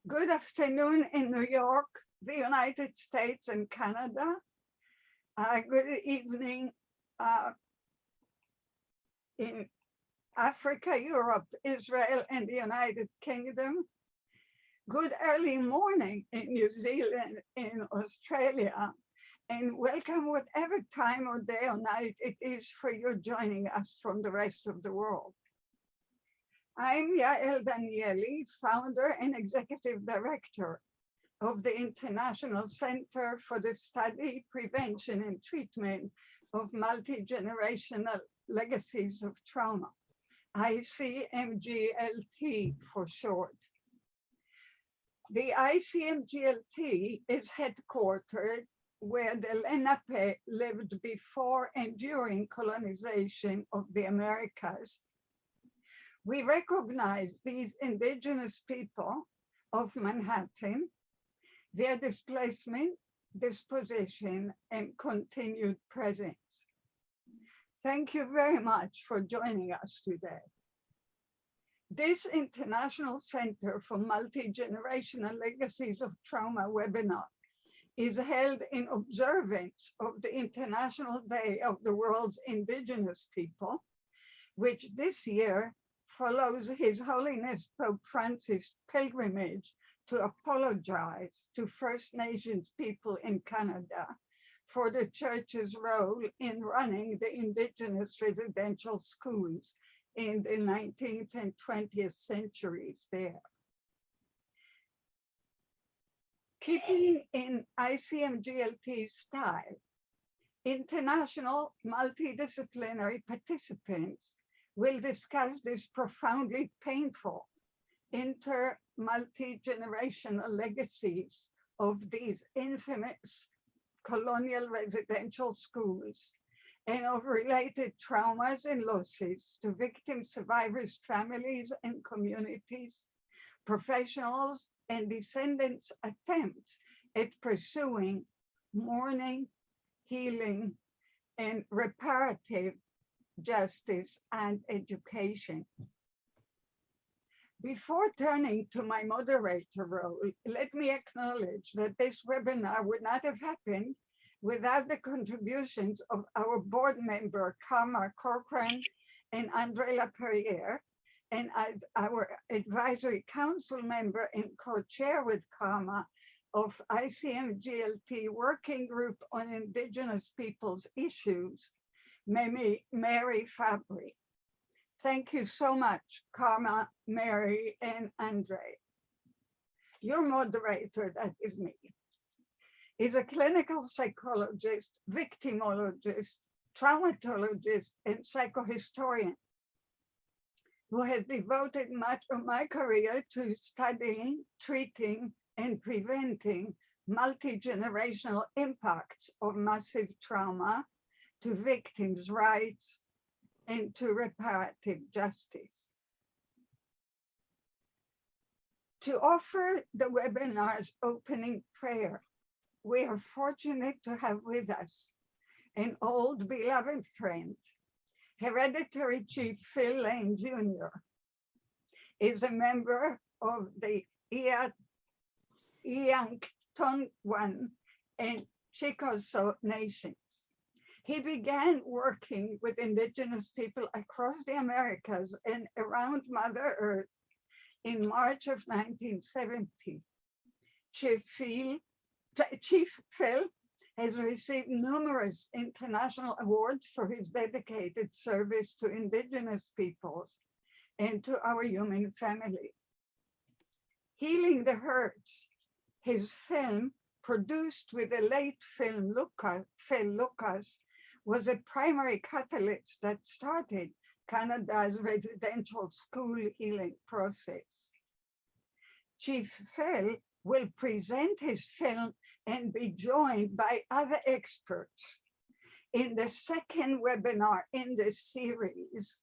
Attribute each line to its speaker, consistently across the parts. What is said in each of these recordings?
Speaker 1: Good afternoon in New York, the United States and Canada. Good evening in Africa, Europe, Israel, and the United Kingdom. Good early morning in New Zealand, in Australia, and welcome whatever time of day or night it is for you joining us from the rest of the world. I'm Yael Danieli, founder and executive director of the International Center for the Study, Prevention, and Treatment of Multi-Generational Legacies of Trauma, ICMGLT for short. The ICMGLT is headquartered where the Lenape lived before and during colonization of the Americas. We recognize these indigenous people of Manhattan, their displacement, disposition, and continued presence. Thank you very much for joining us today. This International Center for Multi-Generational Legacies of Trauma webinar is held in observance of the International Day of the World's Indigenous People, which this year follows His Holiness Pope Francis' pilgrimage to apologize to First Nations people in Canada for the Church's role in running the Indigenous residential schools in the 19th and 20th centuries there. Keeping in ICMGLT style, international multidisciplinary participants will discuss this profoundly painful multi-generational legacies of these infamous colonial residential schools and of related traumas and losses to victim survivors, families and communities, professionals and descendants' attempts at pursuing mourning, healing, and reparative justice and education. Before turning to my moderator role, let me acknowledge that this webinar would not have happened without the contributions of our board member, Karma Corcoran and Andre Laperriere, and our advisory council member and co-chair with Karma of ICMGLT Working Group on Indigenous Peoples Issues, Mary Fabry. Thank you so much, Karma, Mary, and Andre. Your moderator, that is me, is a clinical psychologist, victimologist, traumatologist, and psychohistorian who has devoted much of my career to studying, treating, and preventing multi-generational impacts of massive trauma to victims' rights and to reparative justice. To offer the webinar's opening prayer, we are fortunate to have with us an old beloved friend, Hereditary Chief Phil Lane Jr. is a member of the Ihanktonwan and Chickasaw Nations. He began working with Indigenous people across the Americas and around Mother Earth in March of 1970. Chief Phil has received numerous international awards for his dedicated service to Indigenous peoples and to our human family. Healing the Hurts, his film, produced with the late Phil Lucas, was a primary catalyst that started Canada's residential school healing process. Chief Phil will present his film and be joined by other experts in the second webinar in this series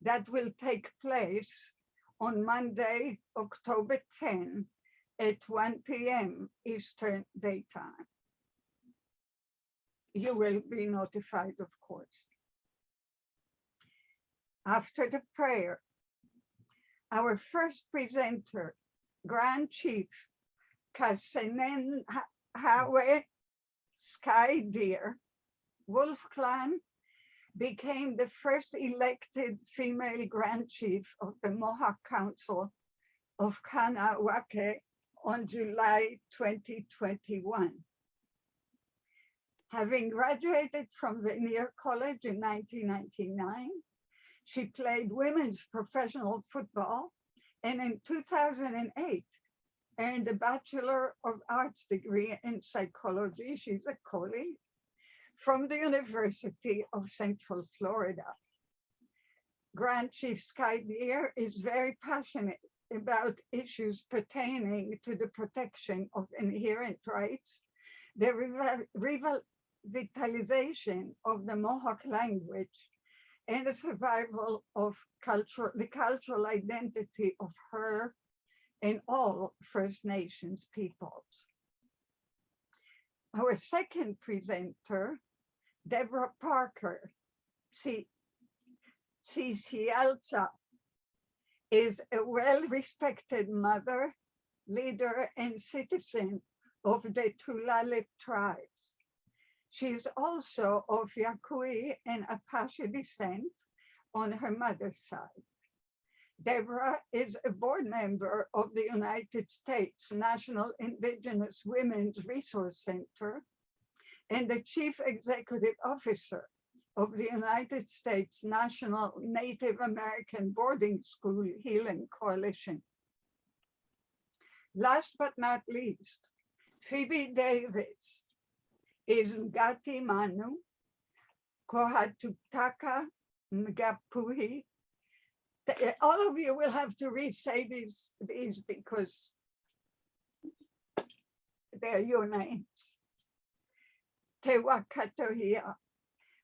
Speaker 1: that will take place on Monday, October 10 at 1 p.m. Eastern Daytime. You will be notified, of course. After the prayer, our first presenter Grand Chief Kasenenhawe Sky Deer Wolf Clan became the first elected female Grand Chief of the Mohawk Council of Kanawake on July 2021. Having graduated from Vanier College in 1999, she played women's professional football and in 2008 earned a Bachelor of Arts degree in psychology. She's a colleague from the University of Central Florida. Grand Chief Sky Deer is very passionate about issues pertaining to the protection of inherent rights, the revitalization of the Mohawk language, and the survival of the cultural identity of her and all First Nations peoples. Our second presenter, Deborah Parker, Cicialta, is a well-respected mother, leader, and citizen of the Tulalip tribes. She is also of Yakui and Apache descent on her mother's side. Deborah is a board member of the United States National Indigenous Women's Resource Center and the Chief Executive Officer of the United States National Native American Boarding School Healing Coalition. Last but not least, Phoebe Davis is Ngati Manu, Kohatutaka Ngapuhi. All of you will have to re-say these because they're your names. Te Wakatohia,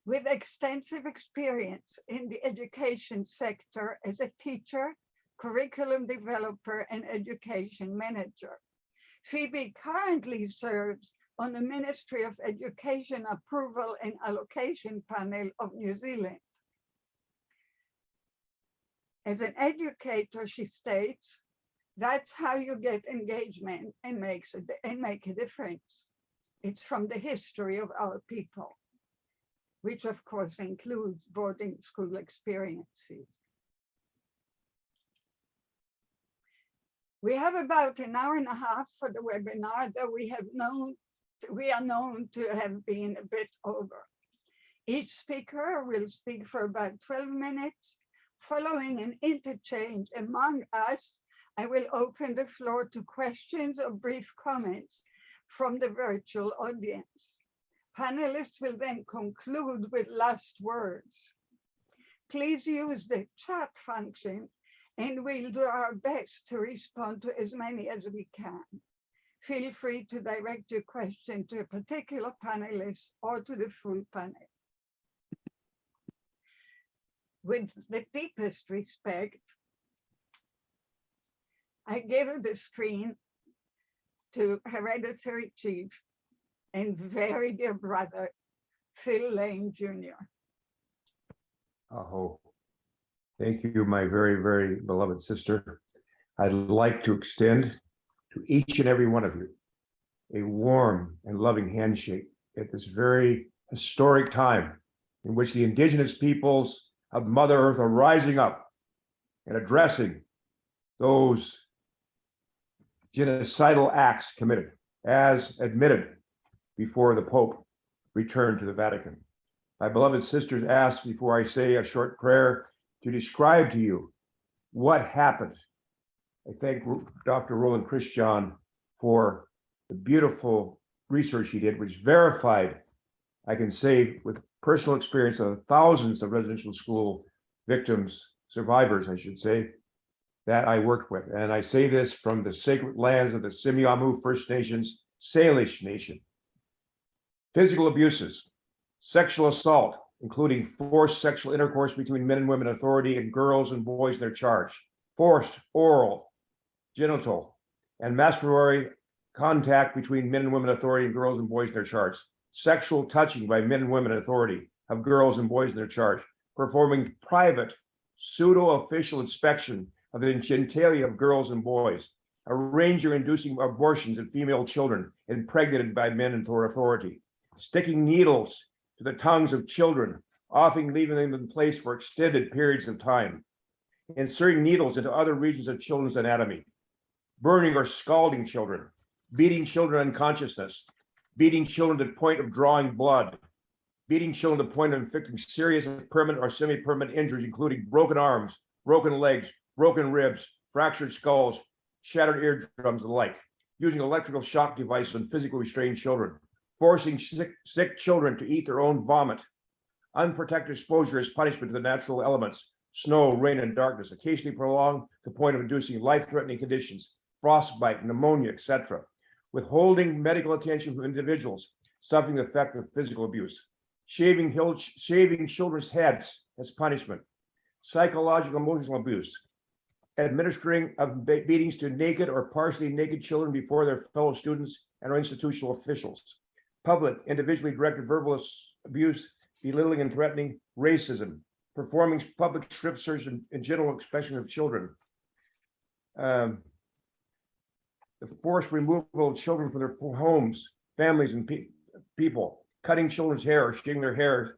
Speaker 1: with extensive experience in the education sector as a teacher, curriculum developer, and education manager. Phoebe currently serves on the Ministry of Education Approval and Allocation Panel of New Zealand. As an educator, she states, that's how you get engagement and make a difference. It's from the history of our people, which of course includes boarding school experiences. We have about an hour and a half for the webinar that we are known to have been a bit over. Each speaker will speak for about 12 minutes. Following an interchange among us, I will open the floor to questions or brief comments from the virtual audience. Panelists will then conclude with last words. Please use the chat function and we'll do our best to respond to as many as we can. Feel free to direct your question to a particular panelist or to the full panel. With the deepest respect, I give the screen to Hereditary Chief and very dear brother, Phil Lane Jr.
Speaker 2: Oh, thank you, my very, very beloved sister. I'd like to extend to each and every one of you a warm and loving handshake at this very historic time in which the indigenous peoples of Mother Earth are rising up and addressing those genocidal acts committed as admitted before the Pope returned to the Vatican. My beloved sisters asked before I say a short prayer to describe to you what happened. I thank Dr. Roland Christian for the beautiful research he did, which verified, I can say with personal experience of thousands of residential school victims, survivors, I should say, that I worked with. And I say this from the sacred lands of the Simiamu First Nations, Salish Nation. Physical abuses, sexual assault, including forced sexual intercourse between men and women authority and girls and boys in their charge, forced oral, genital, and masturbatory contact between men and women authority and girls and boys in their charge, sexual touching by men and women authority of girls and boys in their charge, performing private pseudo-official inspection of the genitalia of girls and boys, arranging or inducing abortions in female children impregnated by men in authority, sticking needles to the tongues of children, often leaving them in place for extended periods of time, inserting needles into other regions of children's anatomy, burning or scalding children, beating children unconsciousness, beating children to the point of drawing blood, beating children to the point of inflicting serious permanent or semi-permanent injuries, including broken arms, broken legs, broken ribs, fractured skulls, shattered eardrums, and the like, using electrical shock devices on physically restrained children, forcing sick children to eat their own vomit, unprotected exposure as punishment to the natural elements, snow, rain, and darkness, occasionally prolonged to the point of inducing life-threatening conditions, frostbite, pneumonia, etc., withholding medical attention from individuals suffering the effect of physical abuse, shaving children's heads as punishment, psychological emotional abuse, administering of beatings to naked or partially naked children before their fellow students and or institutional officials, public, individually directed verbal abuse, belittling and threatening, racism, performing public strip search and general expression of children, the forced removal of children from their homes, families, and people, cutting children's hair or shaving their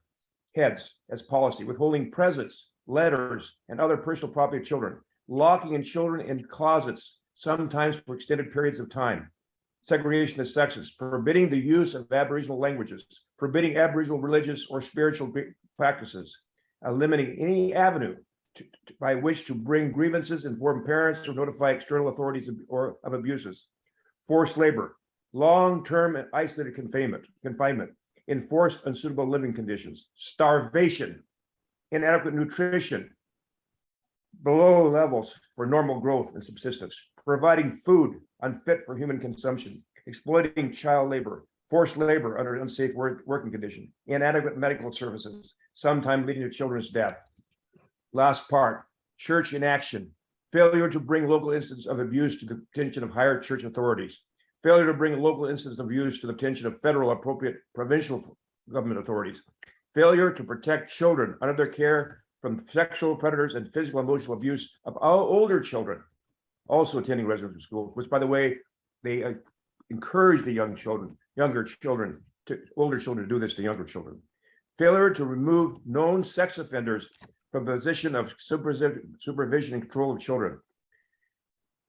Speaker 2: heads as policy, withholding presents, letters, and other personal property of children, locking in children in closets, sometimes for extended periods of time, segregation of sexes, forbidding the use of Aboriginal languages, forbidding Aboriginal religious or spiritual practices, eliminating any avenue by which to bring grievances, inform parents, or notify external authorities of abuses, forced labor, long-term and isolated confinement, enforced unsuitable living conditions, starvation, inadequate nutrition, below levels for normal growth and subsistence, providing food unfit for human consumption, exploiting child labor, forced labor under unsafe working conditions, inadequate medical services, sometimes leading to children's death. Last part, church inaction, failure to bring local instances of abuse to the attention of higher church authorities, failure to bring local instances of abuse to the attention of federal appropriate provincial government authorities, failure to protect children under their care from sexual predators and physical and emotional abuse of all older children, also attending residential schools, which, by the way, they encourage the older children to do this to younger children. Failure to remove known sex offenders from the position of supervision and control of children.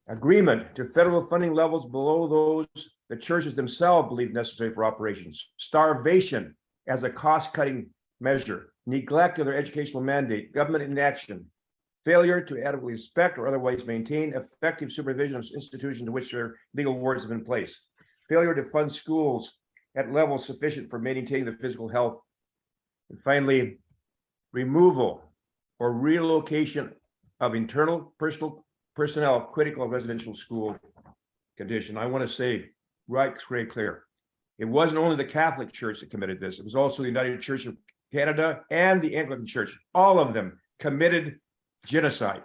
Speaker 2: Agreement to federal funding levels below those the churches themselves believe necessary for operations. Starvation as a cost-cutting measure. Neglect of their educational mandate. Government inaction. Failure to adequately inspect or otherwise maintain effective supervision of institutions in which their legal wards have been placed. Failure to fund schools at levels sufficient for maintaining the physical health. And finally, removal or relocation of internal personnel critical of residential school condition. I want to say right clear. It wasn't only the Catholic Church that committed this. It was also the United Church of Canada and the Anglican Church. All of them committed genocide.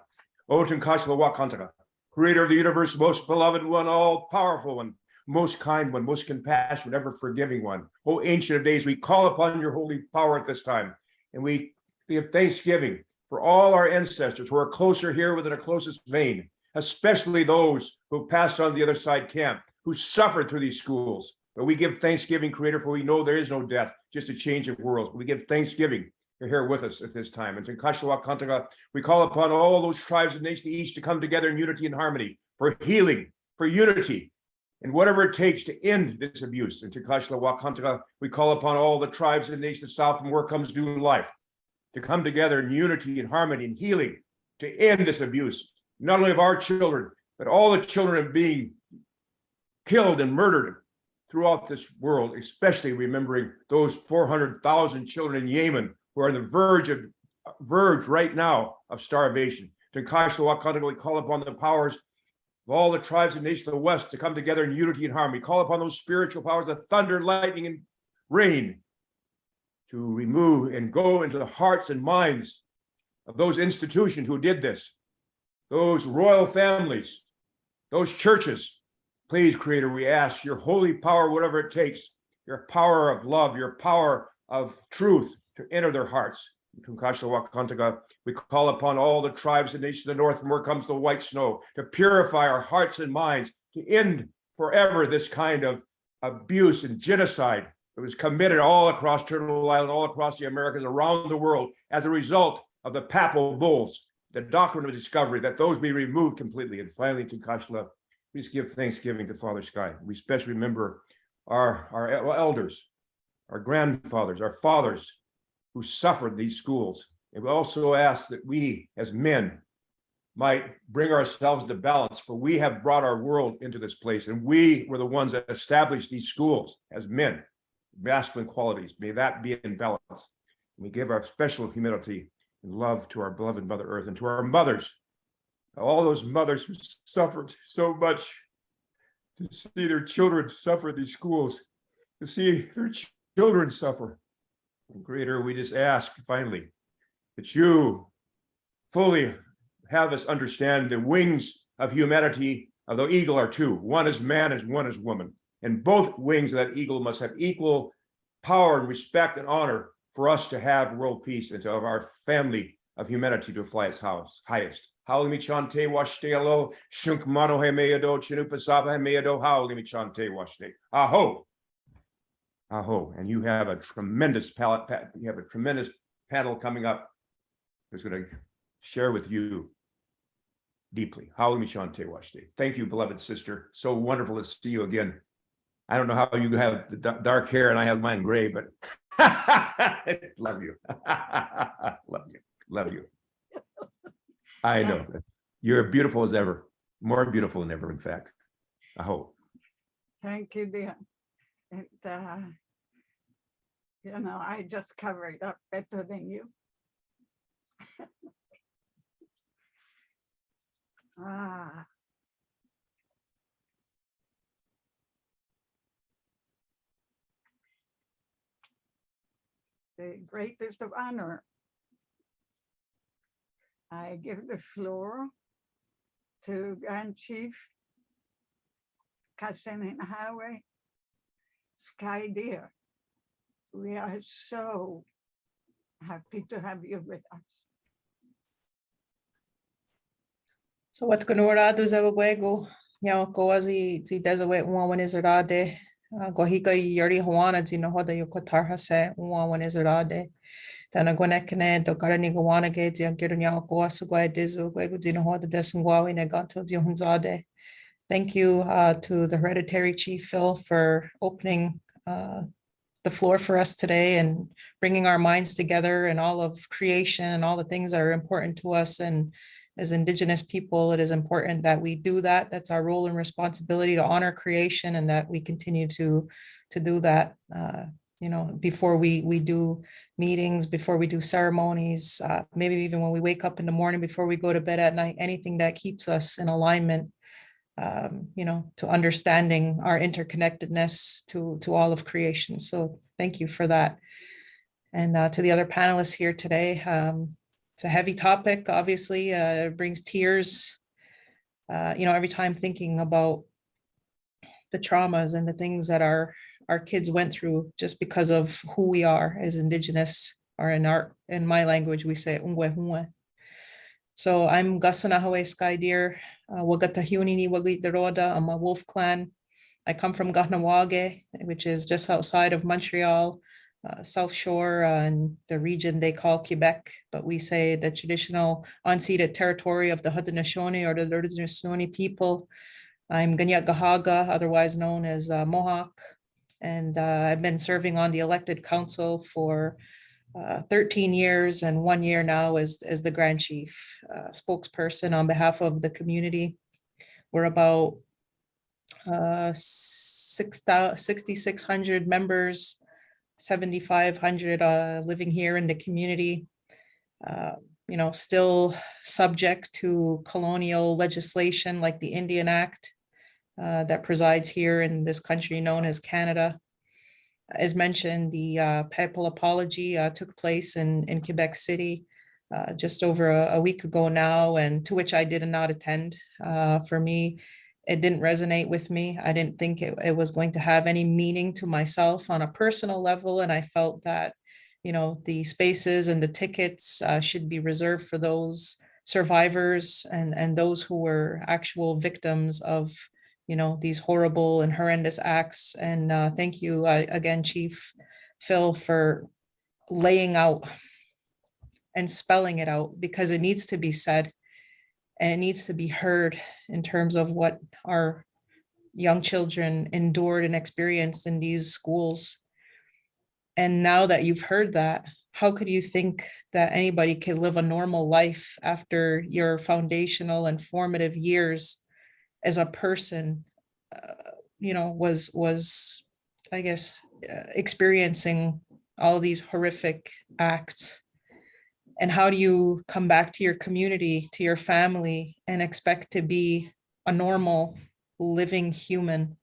Speaker 2: Oten Kashlawakantaka, creator of the universe, most beloved one, all powerful one, most kind one, most compassionate, ever forgiving one. O Ancient of Days, we call upon your holy power at this time. And we give thanksgiving for all our ancestors who are closer here within our closest vein, especially those who passed on the other side camp, who suffered through these schools. But we give thanksgiving, Creator, for we know there is no death, just a change of worlds. We give thanksgiving you're here with us at this time. And in Kashlawak Kantaga, we call upon all those tribes of the nation of the East to come together in unity and harmony, for healing, for unity, and whatever it takes to end this abuse. And to Kashlawak Kantaga, we call upon all the tribes of the nation of the South from where comes new life, to come together in unity and harmony and healing, to end this abuse, not only of our children, but all the children being killed and murdered throughout this world, especially remembering those 400,000 children in Yemen who are on the verge right now of starvation. To Kashlawak Kantaga, we call upon the powers of all the tribes and nations of the West to come together in unity and harmony. We call upon those spiritual powers of thunder, lightning, and rain to remove and go into the hearts and minds of those institutions who did this, those royal families, those churches. Please, Creator, we ask your holy power, whatever it takes, your power of love, your power of truth to enter their hearts We call upon all the tribes and nations of the north from where comes the white snow to purify our hearts and minds, to end forever this kind of abuse and genocide that was committed all across Turtle Island, all across the Americas, around the world as a result of the papal bulls, the doctrine of discovery, that those be removed completely. And finally, to Kashla, please give thanksgiving to Father Sky. We especially remember our elders, our grandfathers, our fathers who suffered these schools. And we also ask that we as men might bring ourselves to balance, for we have brought our world into this place, and we were the ones that established these schools as men, masculine qualities. May that be in balance. We give our special humility and love to our beloved Mother Earth and to our mothers, all those mothers who suffered so much, to see their children suffer at these schools, to see their children suffer. And Creator, we just ask finally that you fully have us understand the wings of humanity of the eagle are two. One is man and one is woman. And both wings of that eagle must have equal power and respect and honor for us to have world peace and to have our family of humanity to fly its highest. Haulimi chante washtelo, shunk mano he meado, chinupasaba he meado, haulimi chante washte. Aho. Aho. And you have a tremendous panel coming up who's going to share with you deeply. Haulimi chante washte. Thank you, beloved sister. So wonderful to see you again. I don't know how you have the dark hair and I have mine gray, but love you. Love you. I know. You're beautiful as ever. More beautiful than ever, in fact. I hope.
Speaker 1: Thank you, dear. And, I just covered up better than you. The greatest of honor. I give the floor to Grand Chief Kasenenhawe Sky Deer. We are so happy to have you with us.
Speaker 3: So what Gonorado Zawego, Yakoazi, Zidazawe, one is Rade, Gohika Yuri Juana, Zinohoda Yokotarhase, one is Rade. Tana Gonekane, Dokarani Gawana Gates, Yankirnya, Goasugua, Dizu, Guegudinohoda, Desungwawi, Negato, Zionzade. Thank you to the Hereditary Chief Phil for opening the floor for us today and bringing our minds together and all of creation and all the things that are important to us. And as Indigenous people, it is important that we do that. That's our role and responsibility to honor creation, and that we continue to do that. Before we do meetings, before we do ceremonies, maybe even when we wake up in the morning, before we go to bed at night, anything that keeps us in alignment, to understanding our interconnectedness to all of creation. So thank you for that. And to the other panelists here today, it's a heavy topic, obviously, it brings tears, every time thinking about the traumas and the things that our kids went through just because of who we are as Indigenous, or in my language, we say Ungwe Hungwe. So I'm Gasanahawe Sky Deer, Wagatahuni Wagit Deroda. I'm a Wolf Clan. I come from Gahnawage, which is just outside of Montreal, South Shore, and the region they call Quebec, but we say the traditional unceded territory of the Haudenosaunee or the Haudenosaunee people. I'm Ganyak Gahaga, otherwise known as Mohawk, and I've been serving on the elected council for 13 years and 1 year now as the Grand Chief spokesperson on behalf of the community. We're about 6,600 members, 7,500 living here in the community, still subject to colonial legislation like the Indian Act that presides here in this country known as Canada. As mentioned, the papal apology took place in Quebec City just over a week ago now, and to which I did not attend. For me, it didn't resonate with me. I didn't think it was going to have any meaning to myself on a personal level, and I felt that the spaces and the tickets should be reserved for those survivors and those who were actual victims of, these horrible and horrendous acts. And thank you again, Chief Phil, for laying out and spelling it out, because it needs to be said and it needs to be heard in terms of what our young children endured and experienced in these schools. And now that you've heard that, how could you think that anybody could live a normal life after your foundational and formative years as a person, was, I guess, experiencing all these horrific acts? And how do you come back to your community, to your family, and expect to be a normal living human,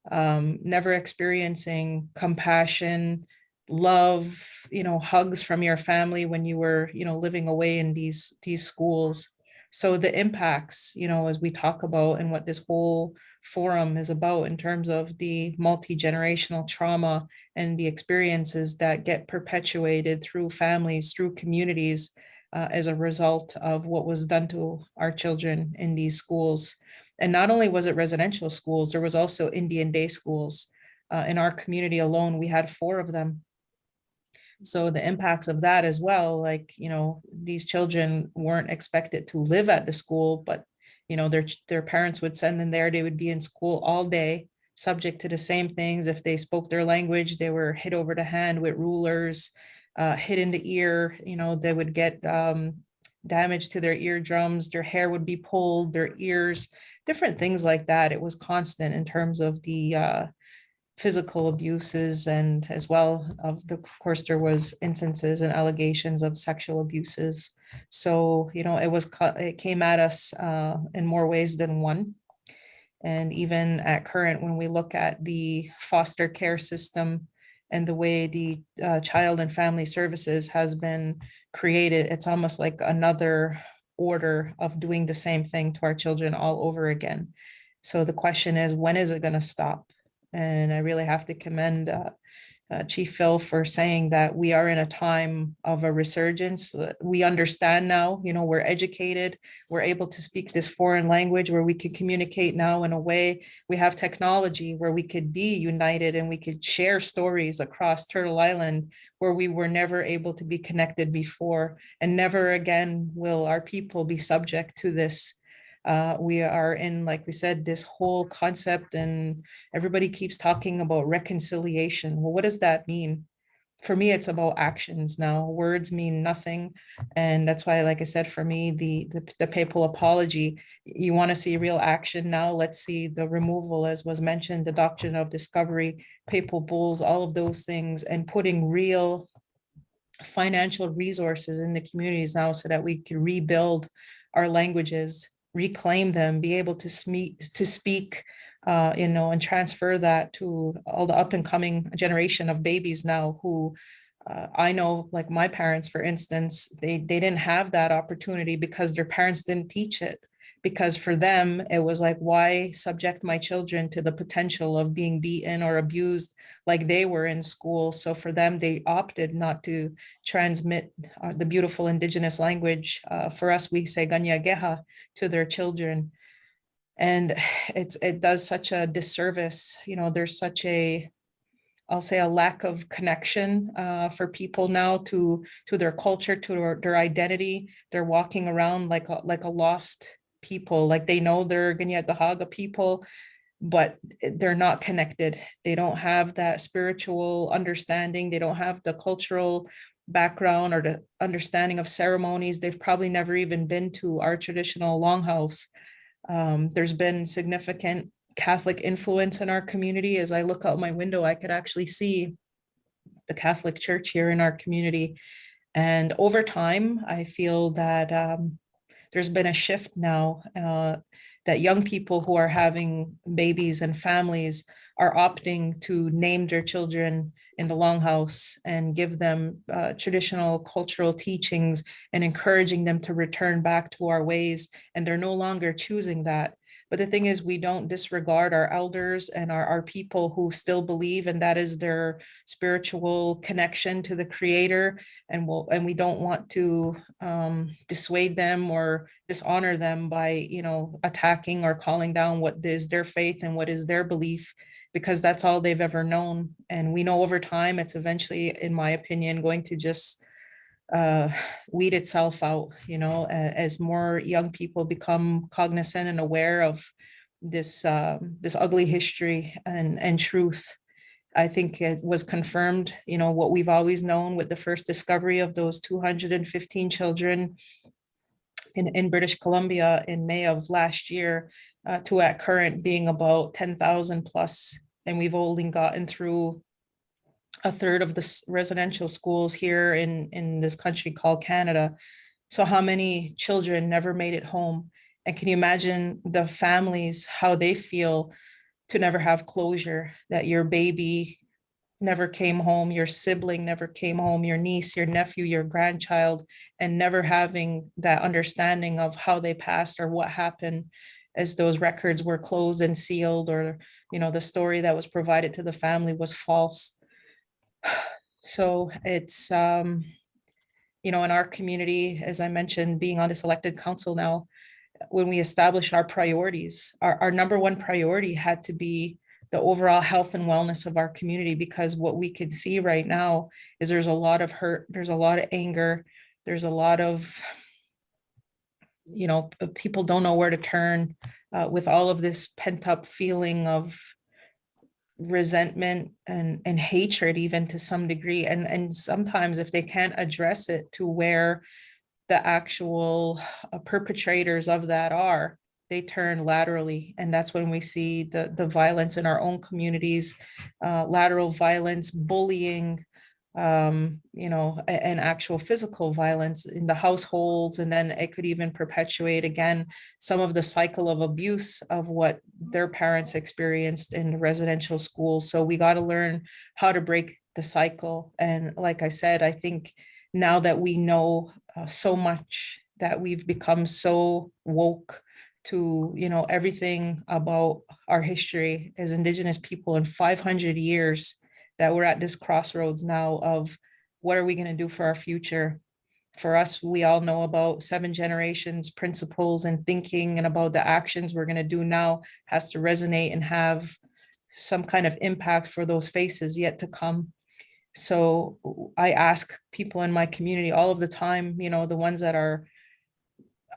Speaker 3: never experiencing compassion, love, hugs from your family when you were, living away in these schools? So the impacts, as we talk about, and what this whole forum is about in terms of the multi-generational trauma and the experiences that get perpetuated through families, through communities, as a result of what was done to our children in these schools. And not only was it residential schools, there was also Indian day schools. In our community alone, we had 4 of them. So the impacts of that as well, like, these children weren't expected to live at the school, but, their parents would send them there. They would be in school all day, subject to the same things. If they spoke their language, they were hit over the hand with rulers, hit in the ear. They would get damage to their eardrums, their hair would be pulled, their ears, different things like that. It was constant in terms of the physical abuses, and as well of course, there was instances and allegations of sexual abuses. So, it came at us in more ways than one. And even at current, when we look at the foster care system and the way the child and family services has been created, it's almost like another order of doing the same thing to our children all over again. So the question is, when is it going to stop? And I really have to commend Chief Phil for saying that we are in a time of a resurgence. We understand now, we're educated, we're able to speak this foreign language where we can communicate now in a way. We have technology where we could be united and we could share stories across Turtle Island where we were never able to be connected before. And never again will our people be subject to this. We are in, like we said, this whole concept, and everybody keeps talking about reconciliation. Well, what does that mean? For me, it's about actions now. Words mean nothing. And that's why, like I said, for me, the papal apology, you want to see real action now. Let's see the removal, as was mentioned, the doctrine of discovery, papal bulls, all of those things, and putting real financial resources in the communities now so that we can rebuild our languages, reclaim them, be able to speak, and transfer that to all the up and coming generation of babies now who I know, like my parents, for instance, they didn't have that opportunity because their parents didn't teach it. Because for them, it was like, why subject my children to the potential of being beaten or abused like they were in school? So for them, they opted not to transmit the beautiful Indigenous language. For us, we say Ganyageha to their children. And it does such a disservice. There's such I'll say a lack of connection for people now to their culture, to their identity. They're walking around like a lost people, like they know they're Ganyagahaga people, but they're not connected. They don't have that spiritual understanding. They don't have the cultural background or the understanding of ceremonies. They've probably never even been to our traditional longhouse. There's been significant Catholic influence in our community. As I look out my window, I could actually see the Catholic Church here in our community. And over time, I feel that there's been a shift now that young people who are having babies and families are opting to name their children in the longhouse and give them traditional cultural teachings and encouraging them to return back to our ways. And they're no longer choosing that. But the thing is, we don't disregard our elders and our people who still believe, and that is their spiritual connection to the creator. And we don't want to dissuade them or dishonor them by, attacking or calling down what is their faith and what is their belief, because that's all they've ever known. And we know over time, it's eventually, in my opinion, going to just weed itself out, as more young people become cognizant and aware of this ugly history and truth. I think it was confirmed, what we've always known with the first discovery of those 215 children in British Columbia in May of last year, to at current being about 10,000 plus. And we've only gotten through a third of the residential schools here in this country called Canada. So how many children never made it home? And can you imagine the families, how they feel to never have closure, that your baby never came home, your sibling never came home, your niece, your nephew, your grandchild, and never having that understanding of how they passed or what happened as those records were closed and sealed, or, the story that was provided to the family was false. So it's, in our community, as I mentioned, being on this elected council now, when we established our priorities, our number one priority had to be the overall health and wellness of our community, because what we could see right now is there's a lot of hurt, there's a lot of anger, there's a lot of, people don't know where to turn with all of this pent up feeling of resentment and hatred, even to some degree. And sometimes if they can't address it to where the actual perpetrators of that are, they turn laterally. And that's when we see the violence in our own communities, lateral violence, bullying, and actual physical violence in the households. And then it could even perpetuate again some of the cycle of abuse of what their parents experienced in the residential schools. So we got to learn how to break the cycle. And like I said, I think now that we know so much, that we've become so woke to, everything about our history as Indigenous people in 500 years, that we're at this crossroads now of what are we going to do for our future? For us, we all know about 7 generations principles and thinking, and about the actions we're going to do now has to resonate and have some kind of impact for those faces yet to come. So I ask people in my community all of the time, the ones that are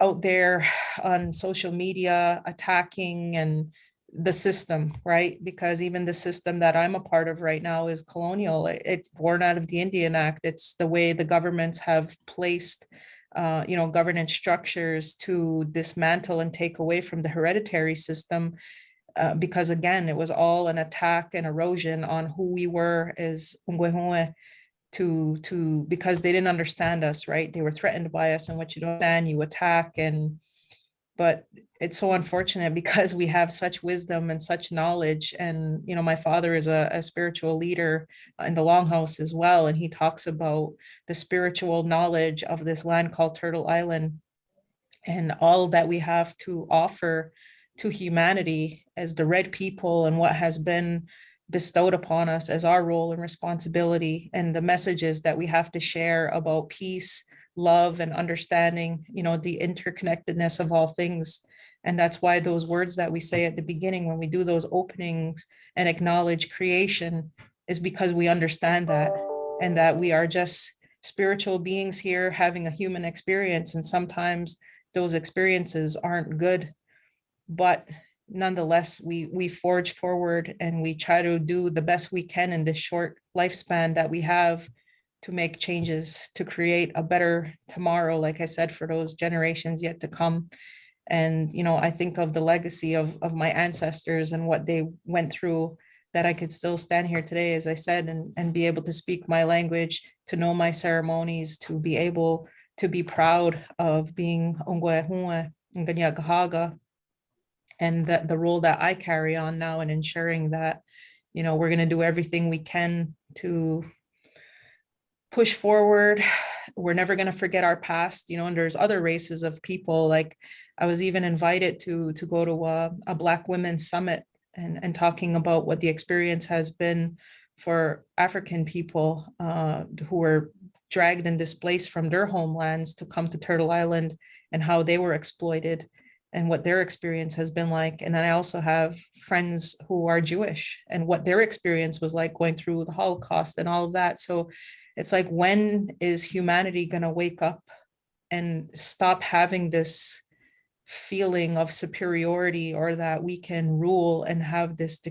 Speaker 3: out there on social media attacking and the system, right? Because even the system that I'm a part of right now is colonial. It's born out of the Indian Act. It's the way the governments have placed, governance structures to dismantle and take away from the hereditary system. Because again, it was all an attack and erosion on who we were as Ungwehue, because they didn't understand us, right? They were threatened by us, and what you don't understand, you attack. But it's so unfortunate because we have such wisdom and such knowledge. And, my father is a spiritual leader in the Longhouse as well. And he talks about the spiritual knowledge of this land called Turtle Island, and all that we have to offer to humanity as the red people, and what has been bestowed upon us as our role and responsibility, and the messages that we have to share about peace, love, and understanding, the interconnectedness of all things. And that's why those words that we say at the beginning when we do those openings and acknowledge creation is because we understand that, and that we are just spiritual beings here having a human experience. And sometimes those experiences aren't good, but nonetheless, we forge forward and we try to do the best we can in this short lifespan that we have to make changes to create a better tomorrow, like I said, for those generations yet to come. And, I think of the legacy of my ancestors and what they went through, that I could still stand here today, as I said, and be able to speak my language, to know my ceremonies, to be able to be proud of being Ongwehue and Ganyagahaga, and that the role that I carry on now, and ensuring that, we're going to do everything we can to push forward. We're never going to forget our past, and there's other races of people, like I was even invited to go to a Black Women's Summit and talking about what the experience has been for African people who were dragged and displaced from their homelands to come to Turtle Island, and how they were exploited and what their experience has been like. And then I also have friends who are Jewish and what their experience was like going through the Holocaust and all of that. So it's like, when is humanity going to wake up and stop having this feeling of superiority, or that we can rule and have this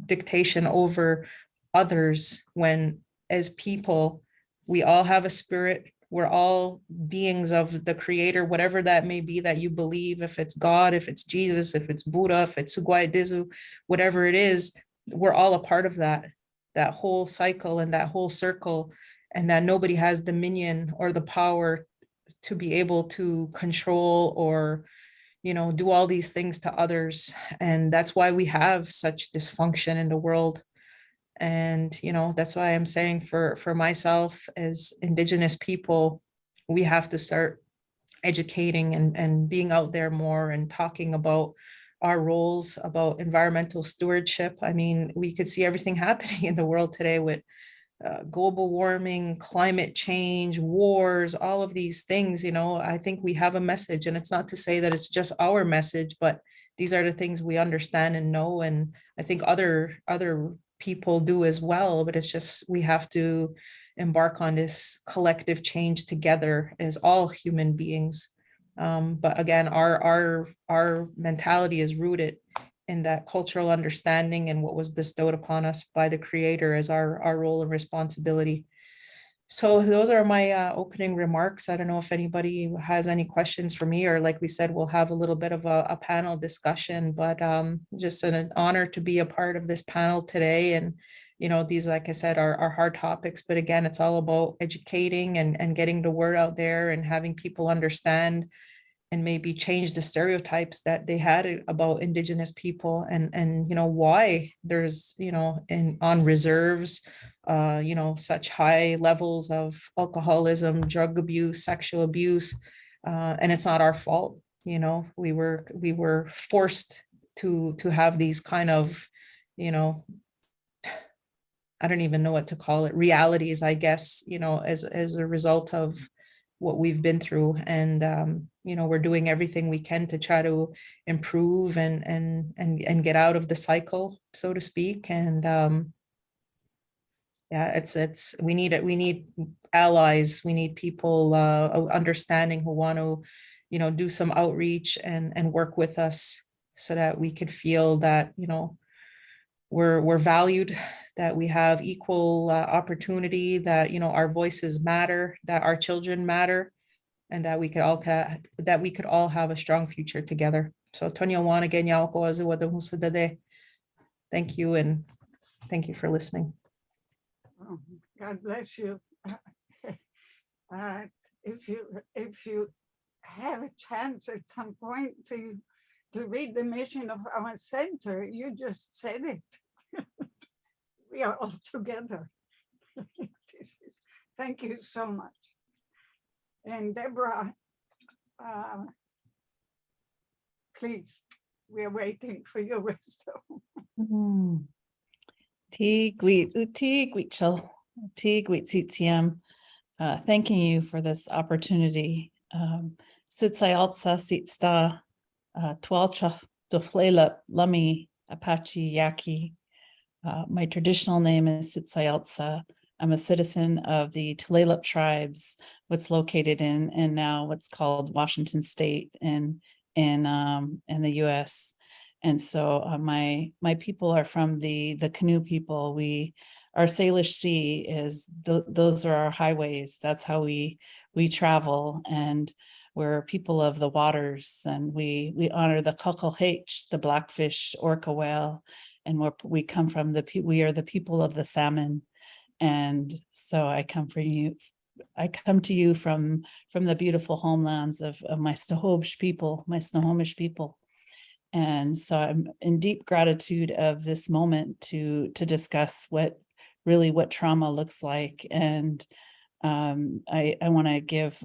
Speaker 3: dictation over others, when as people, we all have a spirit, we're all beings of the creator, whatever that may be that you believe, if it's God, if it's Jesus, if it's Buddha, if it's Sugwai Dizu, whatever it is, we're all a part of that whole cycle and that whole circle, and that nobody has dominion or the power to be able to control or, you know, do all these things to others. And that's why we have such dysfunction in the world. And, you know, that's why I'm saying for myself, as Indigenous people, we have to start educating and being out there more and talking about our roles, about environmental stewardship. I mean, we could see everything happening in the world today with global warming, climate change, wars, all of these things. You know, I think we have a message, and it's not to say that it's just our message, but these are the things we understand and know. And I think other people do as well, but it's just, we have to embark on this collective change together as all human beings. But again, our mentality is rooted in that cultural understanding and what was bestowed upon us by the creator as our role and responsibility. So those are my opening remarks. I don't know if anybody has any questions for me, or like we said, we'll have a little bit of a panel discussion, but just an honor to be a part of this panel today. And, you know, these, like I said, are hard topics, but again, it's all about educating and getting the word out there and having people understand and maybe change the stereotypes that they had about Indigenous people, and you know, why there's, you know, on reserves, you know, such high levels of alcoholism, drug abuse, sexual abuse, and it's not our fault. You know, we were forced to have these kind of, you know, I don't even know what to call it, realities, I guess, you know, as a result of what we've been through. And you know, we're doing everything we can to try to improve and get out of the cycle, so to speak. And yeah, it's we need allies, we need people understanding, who want to, you know, do some outreach and work with us, so that we could feel that, you know, we're valued, that we have equal opportunity, that, you know, our voices matter, that our children matter, and that we could all have a strong future together. So Tonyawan again, thank you, and thank you for listening.
Speaker 1: Oh, God bless you. If you have a chance at some point to read the mission of our center, you just said it. We are all together. Thank you so much. And Deborah, please, we're waiting for your wisdom.
Speaker 4: Thanking you for this opportunity. Sitsayaltsa sitsta Tualcha Doflela Lami Apache Yaqui. My traditional name is Sitsayaltsa. I'm a citizen of the Tulalip tribes, what's located in now what's called Washington State in the U.S. And so my people are from the Canoe people. Our Salish Sea is those are our highways. That's how we travel, and we're people of the waters, and we honor the Kukulhach, the blackfish orca whale, and we come from we are the people of the salmon. And so I come to you from the beautiful homelands of my Snohomish people. And so I'm in deep gratitude of this moment to discuss what trauma looks like, and I want to give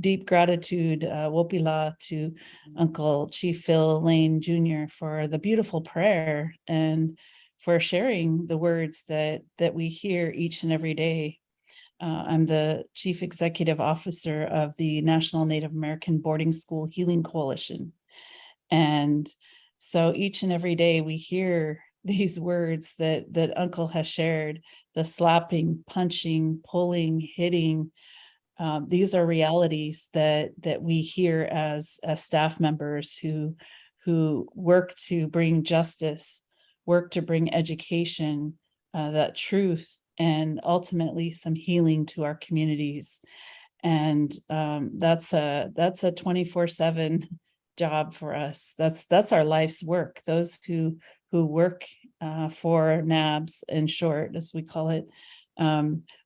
Speaker 4: deep gratitude, Wopila, to Uncle Chief Phil Lane Jr. for the beautiful prayer and for sharing the words that we hear each and every day. I'm the Chief Executive Officer of the National Native American Boarding School Healing Coalition. And so each and every day we hear these words that Uncle has shared, the slapping, punching, pulling, hitting. These are realities that we hear as staff members who work to bring justice, work to bring education, that truth, and ultimately some healing to our communities. And that's a 24/7 job for us. That's our life's work. Those who work for NABS, in short, as we call it,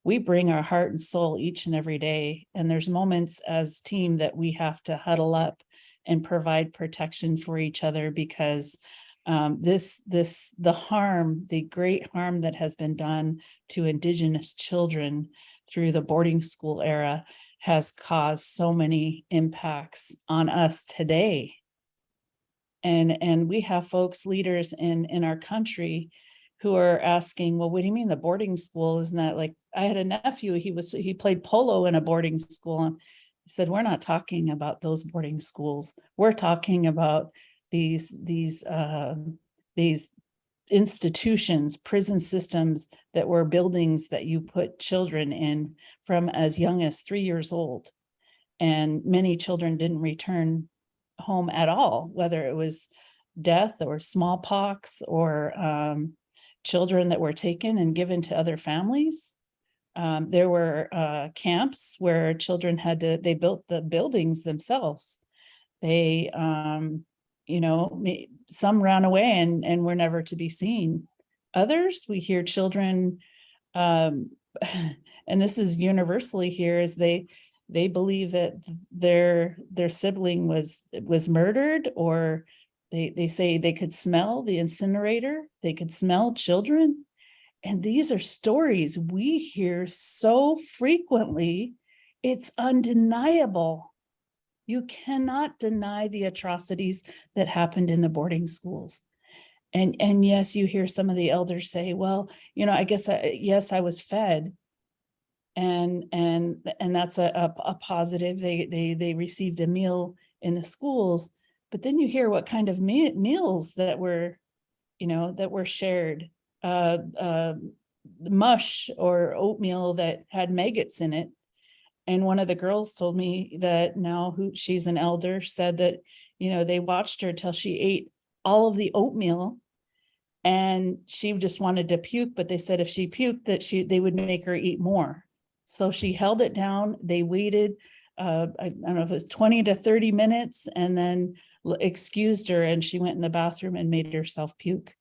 Speaker 4: we bring our heart and soul each and every day. And there's moments as team that we have to huddle up and provide protection for each other, because the great harm that has been done to Indigenous children through the boarding school era has caused so many impacts on us today. And we have folks, leaders in our country, who are asking, well, what do you mean the boarding school? Isn't that like, I had a nephew, he played polo in a boarding school. And he said, we're not talking about those boarding schools. We're talking about these institutions, prison systems that were buildings that you put children in from as young as 3 years old. And many children didn't return home at all, whether it was death or smallpox or children that were taken and given to other families. There were camps where children they built the buildings themselves. They, some ran away and were never to be seen. Others, we hear children, and this is universally here, is they believe that their sibling was murdered, or they say they could smell the incinerator, they could smell children. And these are stories we hear so frequently, it's undeniable. You cannot deny the atrocities that happened in the boarding schools. And yes, you hear some of the elders say, well, I guess, yes, I was fed. And that's a positive. They received a meal in the schools, but then you hear what kind of meals that were shared. Mush or oatmeal that had maggots in it. And one of the girls told me that now she's an elder, said that, they watched her till she ate all of the oatmeal and she just wanted to puke, but they said if she puked that they would make her eat more. So she held it down. They waited, I don't know if it was 20 to 30 minutes, and then excused her, and she went in the bathroom and made herself puke.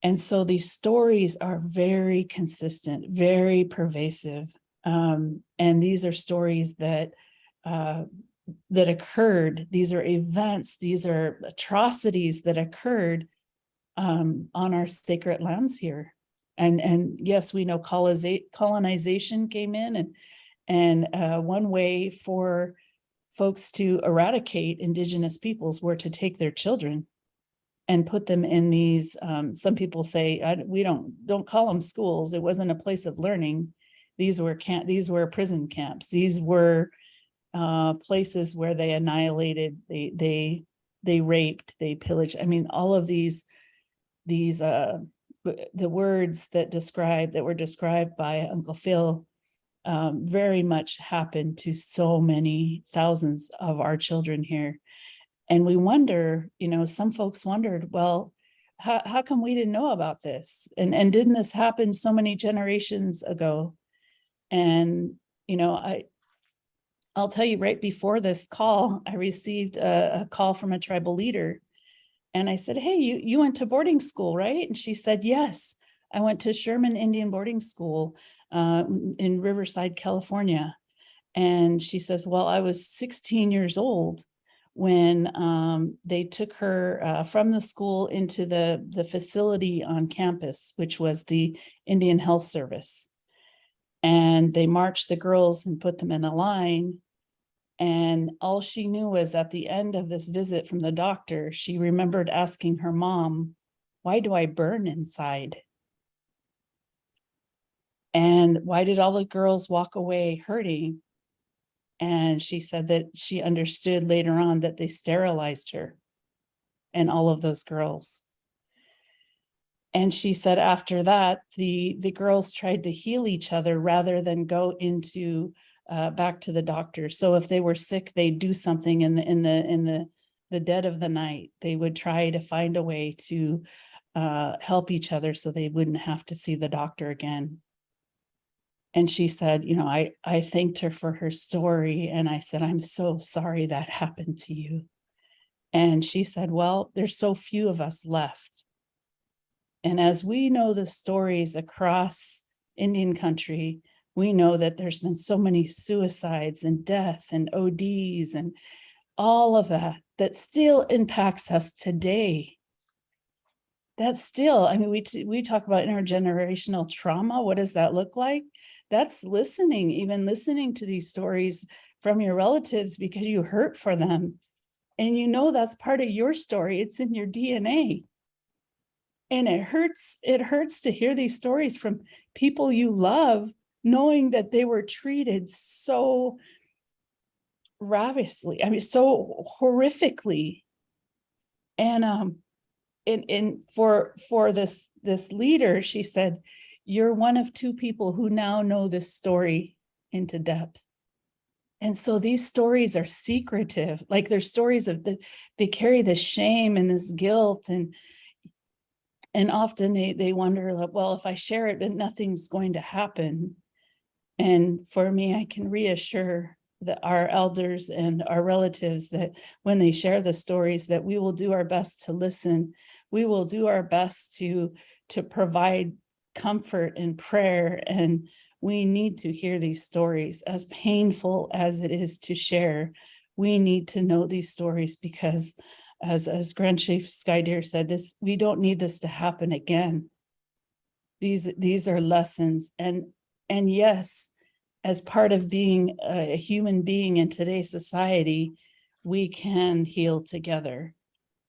Speaker 4: And so these stories are very consistent, very pervasive. And these are stories that occurred. These are events, these are atrocities that occurred on our sacred lands here. And yes, we know colonization came in, and one way for folks to eradicate Indigenous peoples were to take their children and put them in these, some people say, we don't call them schools. It wasn't a place of learning. These were prison camps. These were places where they annihilated, they raped, they pillaged. I mean, all of these the words that were described by Uncle Phil very much happened to so many thousands of our children here. And we wonder, some folks wondered, well, how come we didn't know about this? And didn't this happen so many generations ago? And, I'll tell you, right before this call, I received a call from a tribal leader. And I said, hey, you went to boarding school, right? And she said, yes, I went to Sherman Indian Boarding School in Riverside, California. And she says, well, I was 16 years old when they took her from the school into the facility on campus, which was the Indian Health Service. And they marched the girls and put them in a line. And all she knew was at the end of this visit from the doctor, she remembered asking her mom, "Why do I burn inside? And why did all the girls walk away hurting?" And she said that she understood later on that they sterilized her and all of those girls. And she said after that, the girls tried to heal each other rather than go into back to the doctor. So if they were sick, they'd do something in the dead of the night. They would try to find a way to help each other so they wouldn't have to see the doctor again. And she said, you know, I thanked her for her story. And I said, "I'm so sorry that happened to you." And she said, "Well, there's so few of us left." And as we know the stories across Indian country, we know that there's been so many suicides and death and ODs and all of that still impacts us today. That's still, I mean, we talk about intergenerational trauma. What does that look like? That's listening, even listening to these stories from your relatives because you hurt for them. And you know that's part of your story. It's in your DNA. And it hurts to hear these stories from people you love, knowing that they were treated so ravishly, I mean, so horrifically. And for this leader, she said, "You're one of two people who now know this story into depth." And so these stories are secretive, like they're stories of they carry this shame and this guilt, and often they wonder, like, well, if I share it, then nothing's going to happen. And for me, I can reassure that our elders and our relatives that when they share the stories, that we will do our best to listen. We will do our best to provide comfort and prayer. And we need to hear these stories, as painful as it is to share. We need to know these stories because as Grand Chief Skydeer said, this, we don't need this to happen again. These are lessons. And yes, as part of being a human being in today's society, we can heal together.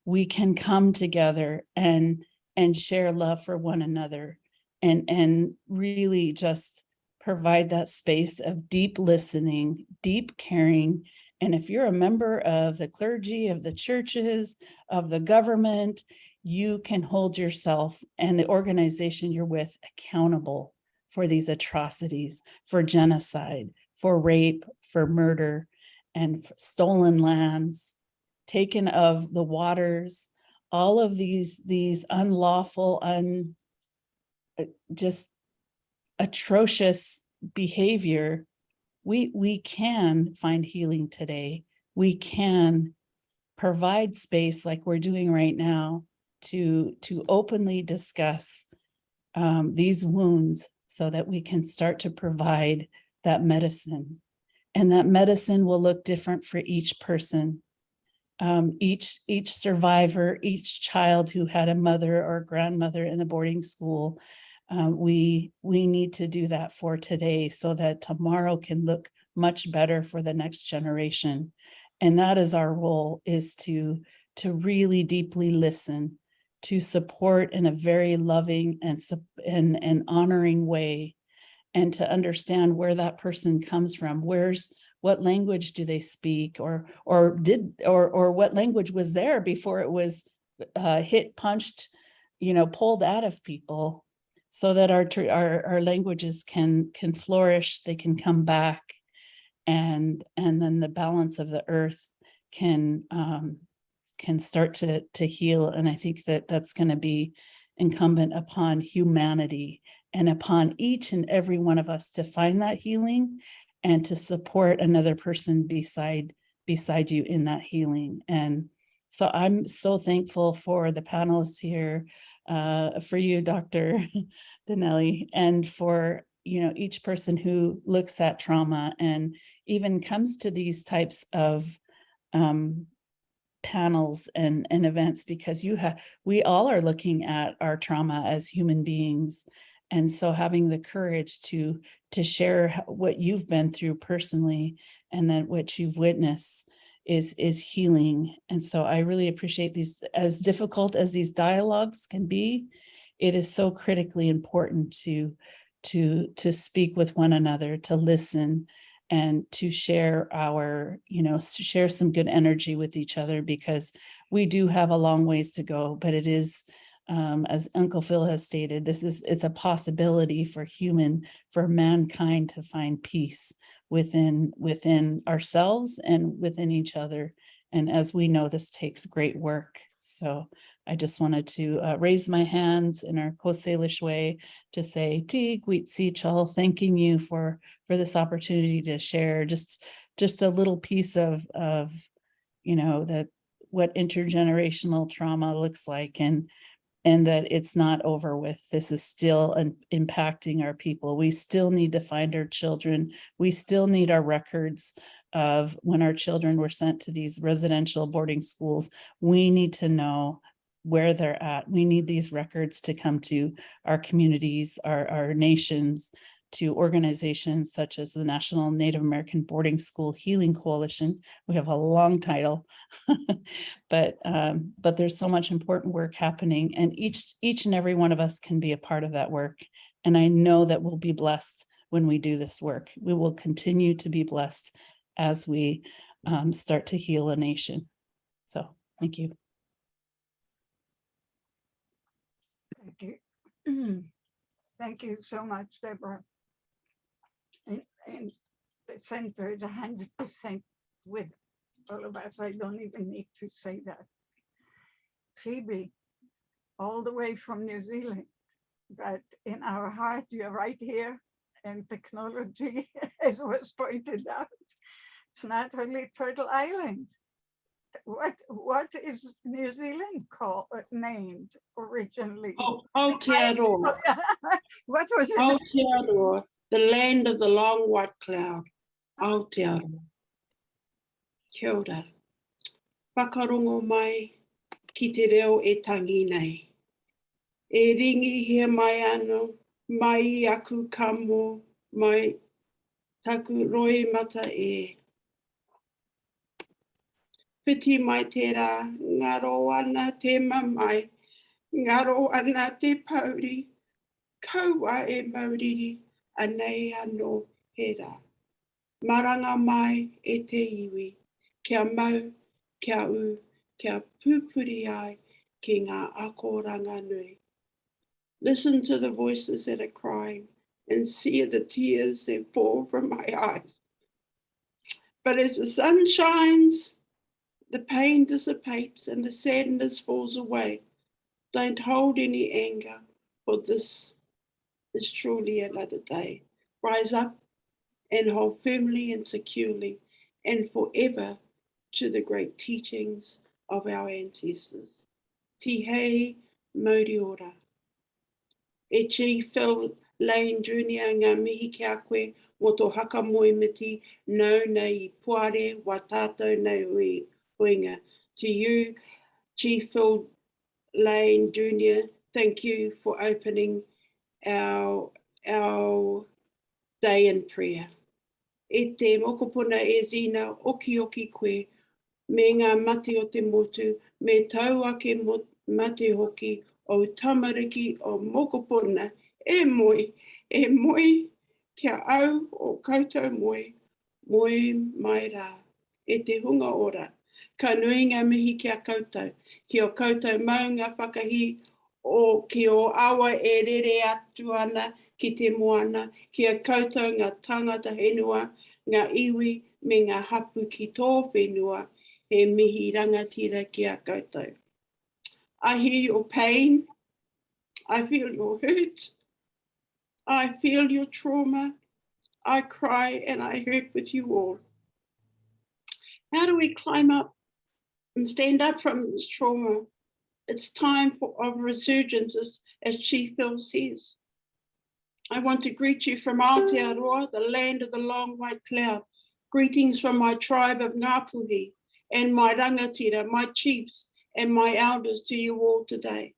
Speaker 4: We can come together and share love for one another and really just provide that space of deep listening, deep caring. And if you're a member of the clergy, of the churches, of the government, you can hold yourself and the organization you're with accountable for these atrocities, for genocide, for rape, for murder, and for stolen lands, taken of the waters, all of these unlawful, just atrocious behavior. We can find healing today. We can provide space like we're doing right now to openly discuss these wounds so that we can start to provide that medicine. And that medicine will look different for each person. Each survivor, each child who had a mother or grandmother in a boarding school, we need to do that for today so that tomorrow can look much better for the next generation. And that is our role, is to really deeply listen, to support in a very loving and honoring way, and to understand where that person comes from. What language do they speak, or what language was there before it was hit, punched, pulled out of people, so that our languages can flourish, they can come back, and then the balance of the earth can start to heal. And I think that that's going to be incumbent upon humanity and upon each and every one of us to find that healing and to support another person beside you in that healing. And so I'm so thankful for the panelists here, for you, Dr. Dinelli, and for each person who looks at trauma and even comes to these types of panels and events, because we all are looking at our trauma as human beings And so having the courage to share what you've been through personally and then what you've witnessed is healing. And so I really appreciate these, as difficult as these dialogues can be, it is so critically important to speak with one another, to listen, and to share to share some good energy with each other, because we do have a long ways to go, but it is, as Uncle Phil has stated, it's a possibility for mankind to find peace within ourselves and within each other. And as we know, this takes great work. So I just wanted to raise my hands in our Coast Salish way to say, Tig Witsichal, thanking you for this opportunity to share just a little piece of that what intergenerational trauma looks like, and that it's not over with. This is still impacting our people. We still need to find our children. We still need our records of when our children were sent to these residential boarding schools. We need to know where they're at. We need these records to come to our communities, our nations, to organizations such as the National Native American Boarding School Healing Coalition. We have a long title, but there's so much important work happening, and each and every one of us can be a part of that work. And I know that we'll be blessed when we do this work. We will continue to be blessed as we start to heal a nation. So thank you.
Speaker 1: Thank you. Thank you so much, Deborah. And the center is 100% with all of us. I don't even need to say that. Phoebe, all the way from New Zealand, but in our heart, you're right here. And technology, as was pointed out, it's not only Turtle Island. What is New Zealand called, named originally?
Speaker 5: Aotearoa.
Speaker 1: What was it?
Speaker 5: Aotearoa, the land of the long white cloud. Aotearoa. Kia ora. Whakarongo mai ki te reo e tangi nei. E ringi hea mai ano, mai aku kamo, mai taku roi mata e. Piti mai te rā, ngaro ana te mamai, ngaro ana te pauri, kaua e mauriri, anei anō he rā. Maranga mai e te iwi, kia mau, kia u, kia pupuri ai, ki ngā akoranga nui. Listen to the voices that are crying and see the tears that fall from my eyes. But as the sun shines, the pain dissipates and the sadness falls away. Don't hold any anger, for this is truly another day. Rise up and hold firmly and securely and forever to the great teachings of our ancestors. Tihei mauri ora. E Chief Phil Lane Jr. ngā mihi ki a koe mō tō haka moemiti nau nei I puare wa tātou nei hui huinga. To you, Chief Phil Lane Jr., thank you for opening our day in prayer. E te mokopuna e zina oki koe me ngā mate o te motu, me tau ake mate hoki o tamariki o mokopuna e moi, kia au o koutou moi mai rā. E te hunga ora, ka nui ngā mihi kia koutou, ki o koutou mau ngā whakahi ki o awa e rere atu ana ki te moana, ki a koutou ngā tangata henua, ngā iwi me ngā hapu ki tō whenua, he mihi rangatira ki a koutou. I hear your pain, I feel your hurt, I feel your trauma, I cry and I hurt with you all. How do we climb up and stand up from this trauma? It's time of resurgence, as Chief Phil says. I want to greet you from Aotearoa, the land of the long white cloud. Greetings from my tribe of Ngāpuhi and my rangatira, my chiefs and my elders to you all today.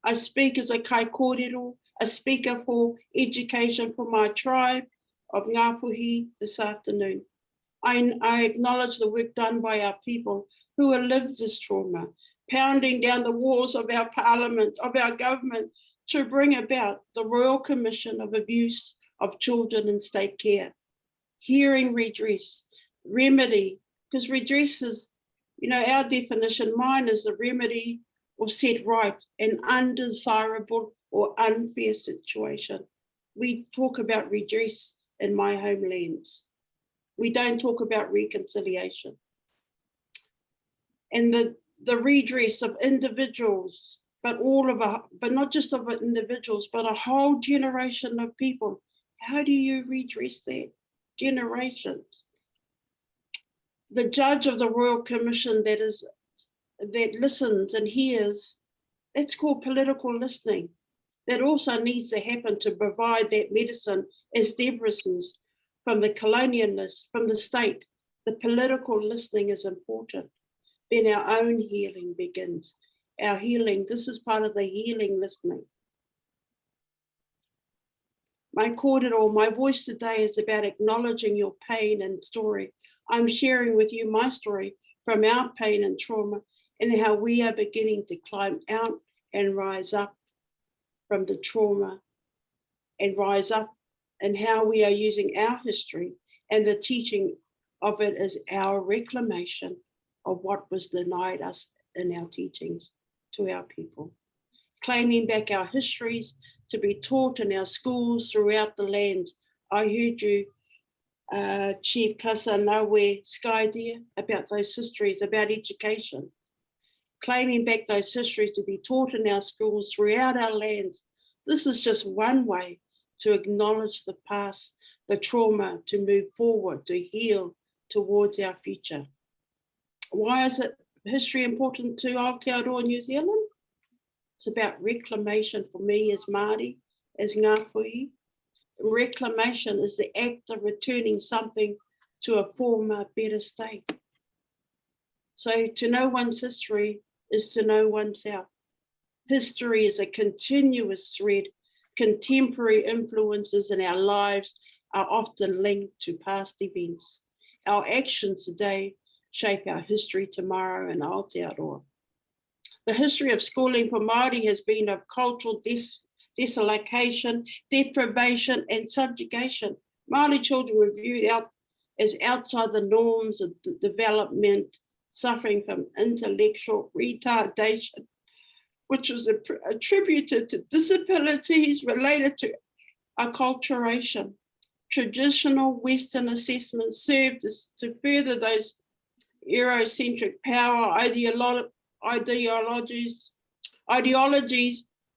Speaker 5: I speak as a kai kōrero a speaker for education for my tribe of Ngāpuhi this afternoon. I acknowledge the work done by our people who have lived this trauma, pounding down the walls of our parliament, of our government, to bring about the Royal Commission of Abuse of Children in State Care. Hearing redress, remedy, because redress is, our definition, mine is the remedy or set right an undesirable or unfair situation. We talk about redress in my homelands. We don't talk about reconciliation. And the redress of individuals, but not just of individuals, but a whole generation of people. How do you redress that? Generations. The judge of the Royal Commission that listens and hears, it's called political listening. That also needs to happen to provide that medicine, as Deborah says, from the colonialists, from the state. The political listening is important. Then our own healing begins. Our healing, this is part of the healing listening. My kōrero, my voice today is about acknowledging your pain and story. I'm sharing with you my story from our pain and trauma and how we are beginning to climb out and rise up from the trauma and rise up, and how we are using our history and the teaching of it as our reclamation of what was denied us in our teachings to our people. Claiming back our histories to be taught in our schools throughout the land. I heard you, Chief Kasanawe Sky Deer, about those histories, about education. Claiming back those histories to be taught in our schools throughout our lands. This is just one way to acknowledge the past, the trauma, to move forward, to heal towards our future. Why is history important to Aotearoa New Zealand? It's about reclamation for me as Māori, as Ngāpuhi. Reclamation is the act of returning something to a former, better state. So to know one's history is to know oneself. History is a continuous thread. Contemporary influences in our lives are often linked to past events. Our actions today shape our history tomorrow in Aotearoa. The history of schooling for Māori has been of cultural dislocation, deprivation, and subjugation. Māori children were viewed as outside the norms of development, suffering from intellectual retardation, which was attributed to disabilities related to acculturation. Traditional Western assessments served to further those Eurocentric power ideologies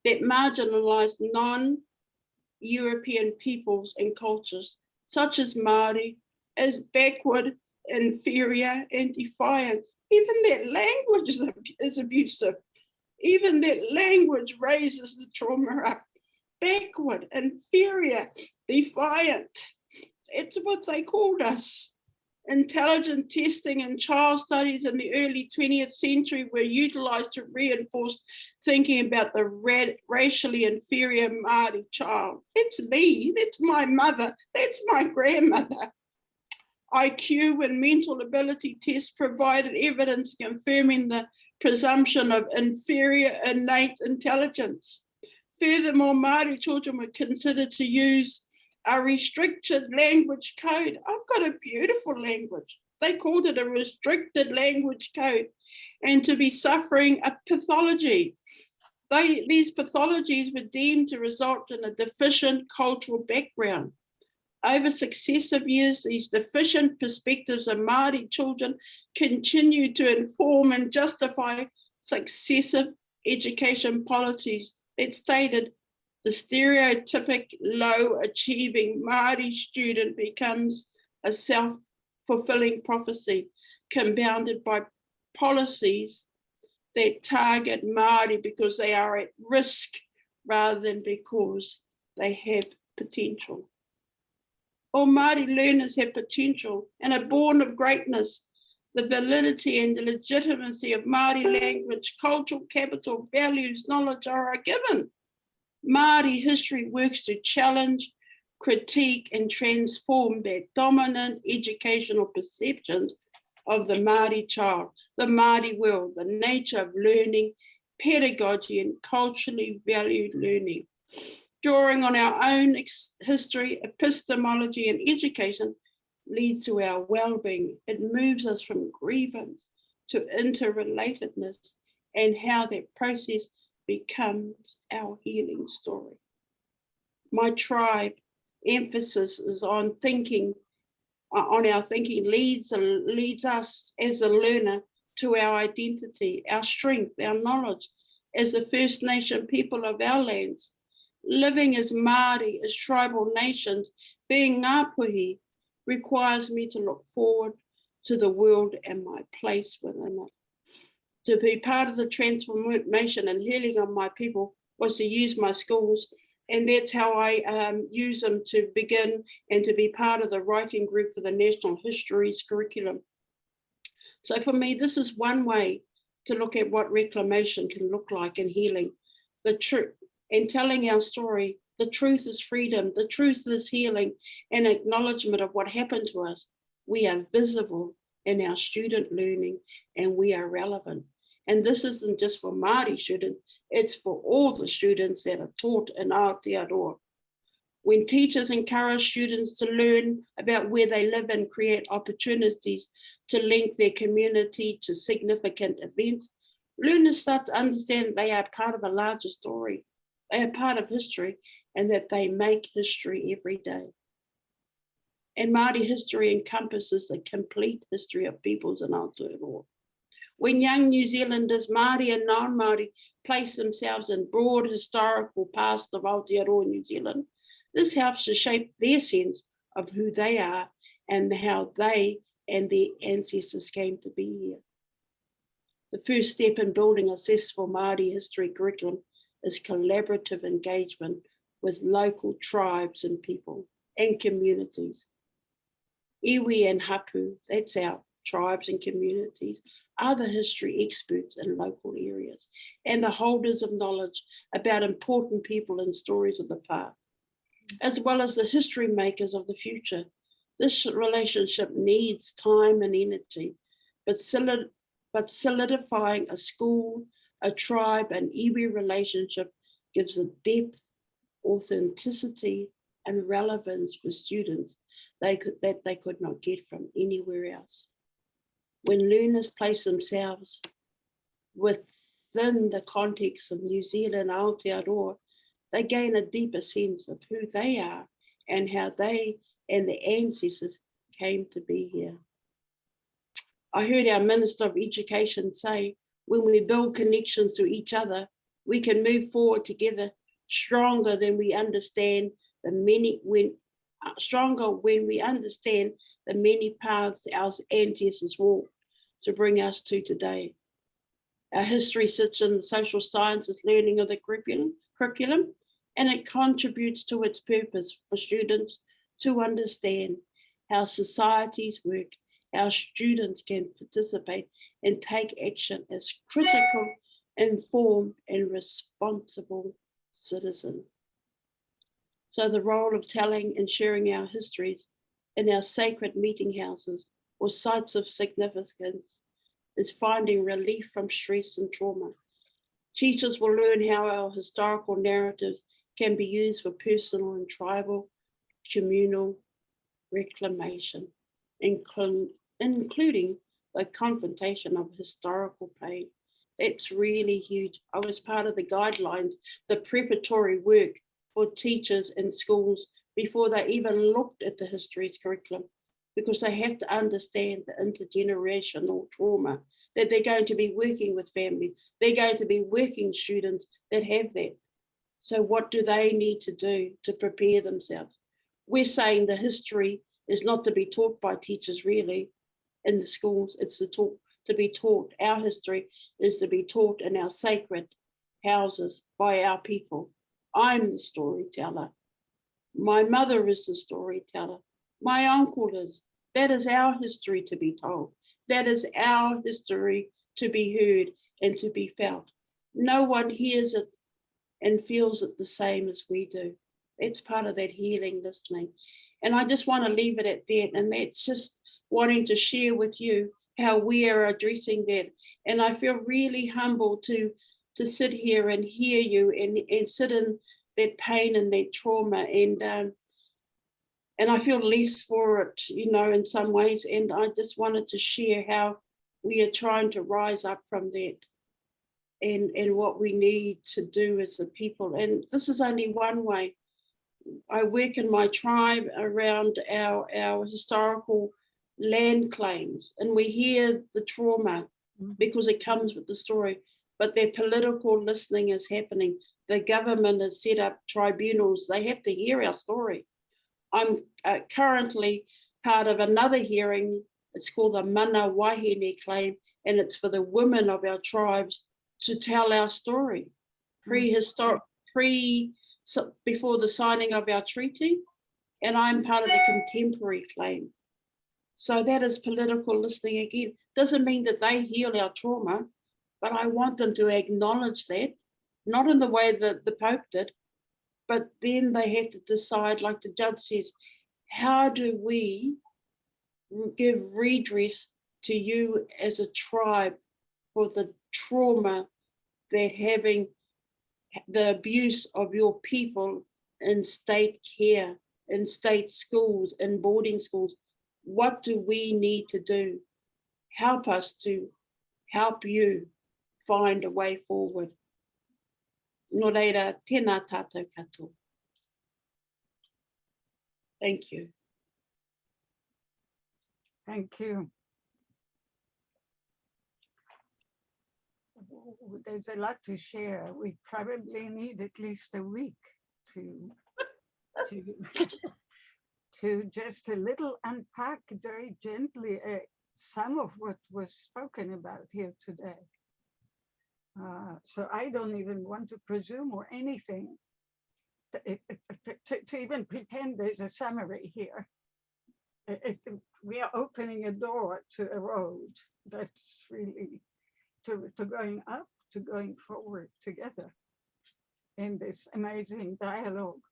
Speaker 5: that marginalized non-European peoples and cultures, such as Māori, as backward, inferior, and defiant. Even that language is abusive. Even that language raises the trauma up. Backward, inferior, defiant. It's what they called us. Intelligent testing and child studies in the early 20th century were utilized to reinforce thinking about the racially inferior Māori child. It's me, that's my mother, that's my grandmother. IQ and mental ability tests provided evidence confirming the presumption of inferior innate intelligence. Furthermore, Māori children were considered to use a restricted language code. I've got a beautiful language. They called it a restricted language code, and to be suffering a pathology. These pathologies were deemed to result in a deficient cultural background. Over successive years, these deficient perspectives of Māori children continue to inform and justify successive education policies that stated the stereotypic low-achieving Māori student becomes a self-fulfilling prophecy, compounded by policies that target Māori because they are at risk rather than because they have potential. All Māori learners have potential and are born of greatness. The validity and the legitimacy of Māori language, cultural capital, values, knowledge are a given. Māori history works to challenge, critique, and transform their dominant educational perceptions of the Māori child, the Māori world, the nature of learning, pedagogy, and culturally valued learning. Drawing on our own history, epistemology, and education leads to our well-being. It moves us from grievance to interrelatedness, and how that process becomes our healing story. My tribe emphasis is on thinking, on our thinking leads us as a learner to our identity, our strength, our knowledge as the First Nation people of our lands. Living as Māori, as tribal nations, being Ngāpuhi, requires me to look forward to the world and my place within it. To be part of the transformation and healing of my people was to use my schools, and that's how I use them to begin and to be part of the writing group for the National Histories curriculum. So for me, this is one way to look at what reclamation can look like in healing. The truth, and telling our story, the truth is freedom, the truth is healing, and acknowledgement of what happened to us. We are visible in our student learning, and we are relevant. And this isn't just for Māori students, it's for all the students that are taught in Aotearoa. When teachers encourage students to learn about where they live and create opportunities to link their community to significant events, learners start to understand they are part of a larger story. They are part of history, and that they make history every day. And Māori history encompasses the complete history of peoples in Aotearoa. When young New Zealanders, Māori and non-Māori, place themselves in broad historical past of Aotearoa, New Zealand, this helps to shape their sense of who they are and how they and their ancestors came to be here. The first step in building a successful Māori history curriculum is collaborative engagement with local tribes and people and communities. Iwi and Hapu, that's our tribes and communities, are the history experts in local areas and the holders of knowledge about important people and stories of the past, as well as the history makers of the future. This relationship needs time and energy, but solidifying a school, a tribe, and iwi relationship gives a depth, authenticity, and relevance for students that they could not get from anywhere else. When learners place themselves within the context of New Zealand, Aotearoa, they gain a deeper sense of who they are and how they and their ancestors came to be here. I heard our Minister of Education say, when we build connections to each other, we can move forward together stronger than we understand when we understand the many paths our ancestors walked to bring us to today. Our history sits in the social sciences learning of the curriculum, and it contributes to its purpose for students to understand how societies work, how students can participate and take action as critical, informed, and responsible citizens. So the role of telling and sharing our histories in our sacred meeting houses or sites of significance is finding relief from stress and trauma. Teachers will learn how our historical narratives can be used for personal and tribal, communal reclamation, including the confrontation of historical pain. That's really huge. I was part of the guidelines, the preparatory work for teachers in schools before they even looked at the histories curriculum, because they have to understand the intergenerational trauma, that they're going to be working with families, they're going to be working students that have that. So what do they need to do to prepare themselves? We're saying the history is not to be taught by teachers really in the schools, it's to be taught. Our history is to be taught in our sacred houses by our people. I'm the storyteller. My mother is the storyteller. My uncle is. That is our history to be told. That is our history to be heard and to be felt. No one hears it and feels it the same as we do. It's part of that healing listening. And I just want to leave it at that. And that's just wanting to share with you how we are addressing that. And I feel really humble to sit here and hear you and sit in that pain and that trauma. And I feel less for it, you know, in some ways. And I just wanted to share how we are trying to rise up from that and what we need to do as a people. And this is only one way. I work in my tribe around our historical land claims, and we hear the trauma because it comes with the story, but their political listening is happening. The government has set up tribunals. They have to hear our story. I'm currently part of another hearing. It's called the Mana Wahine claim, and it's for the women of our tribes to tell our story, before the signing of our treaty, and I'm part of the contemporary claim. So that is political listening again. Doesn't mean that they heal our trauma, but I want them to acknowledge that, not in the way that the Pope did, but then they have to decide, like the judge says, how do we give redress to you as a tribe for the trauma that having the abuse of your people in state care, in state schools, in boarding schools? What do we need to do? Help us to help you find a way forward. Nō reira, tēnā tātou katoa. Thank you.
Speaker 1: Thank you. There's a lot to share. We probably need at least a week to to just a little unpack very gently some of what was spoken about here today. So I don't even want to presume or anything to even pretend there's a summary here. We are opening a door to a road that's really to going up, to going forward together in this amazing dialogue.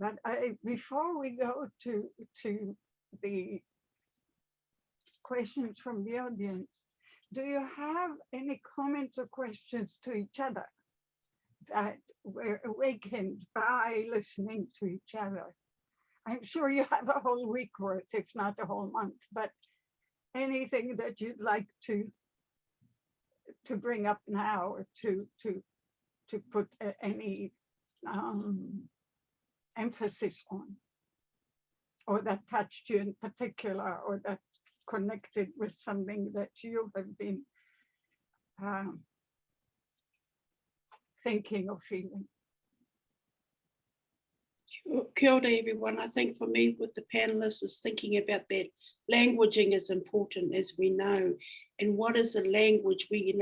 Speaker 1: But before we go to the questions from the audience, do you have any comments or questions to each other that were awakened by listening to each other? I'm sure you have a whole week worth, if not a whole month, but anything that you'd like to bring up now, or to put any emphasis on, or that touched you in particular, or that connected with something that you have been thinking or feeling.
Speaker 5: Kia ora, everyone. I think for me, with the panelists, is thinking about that. Languaging is important, as we know. And what is the language? We,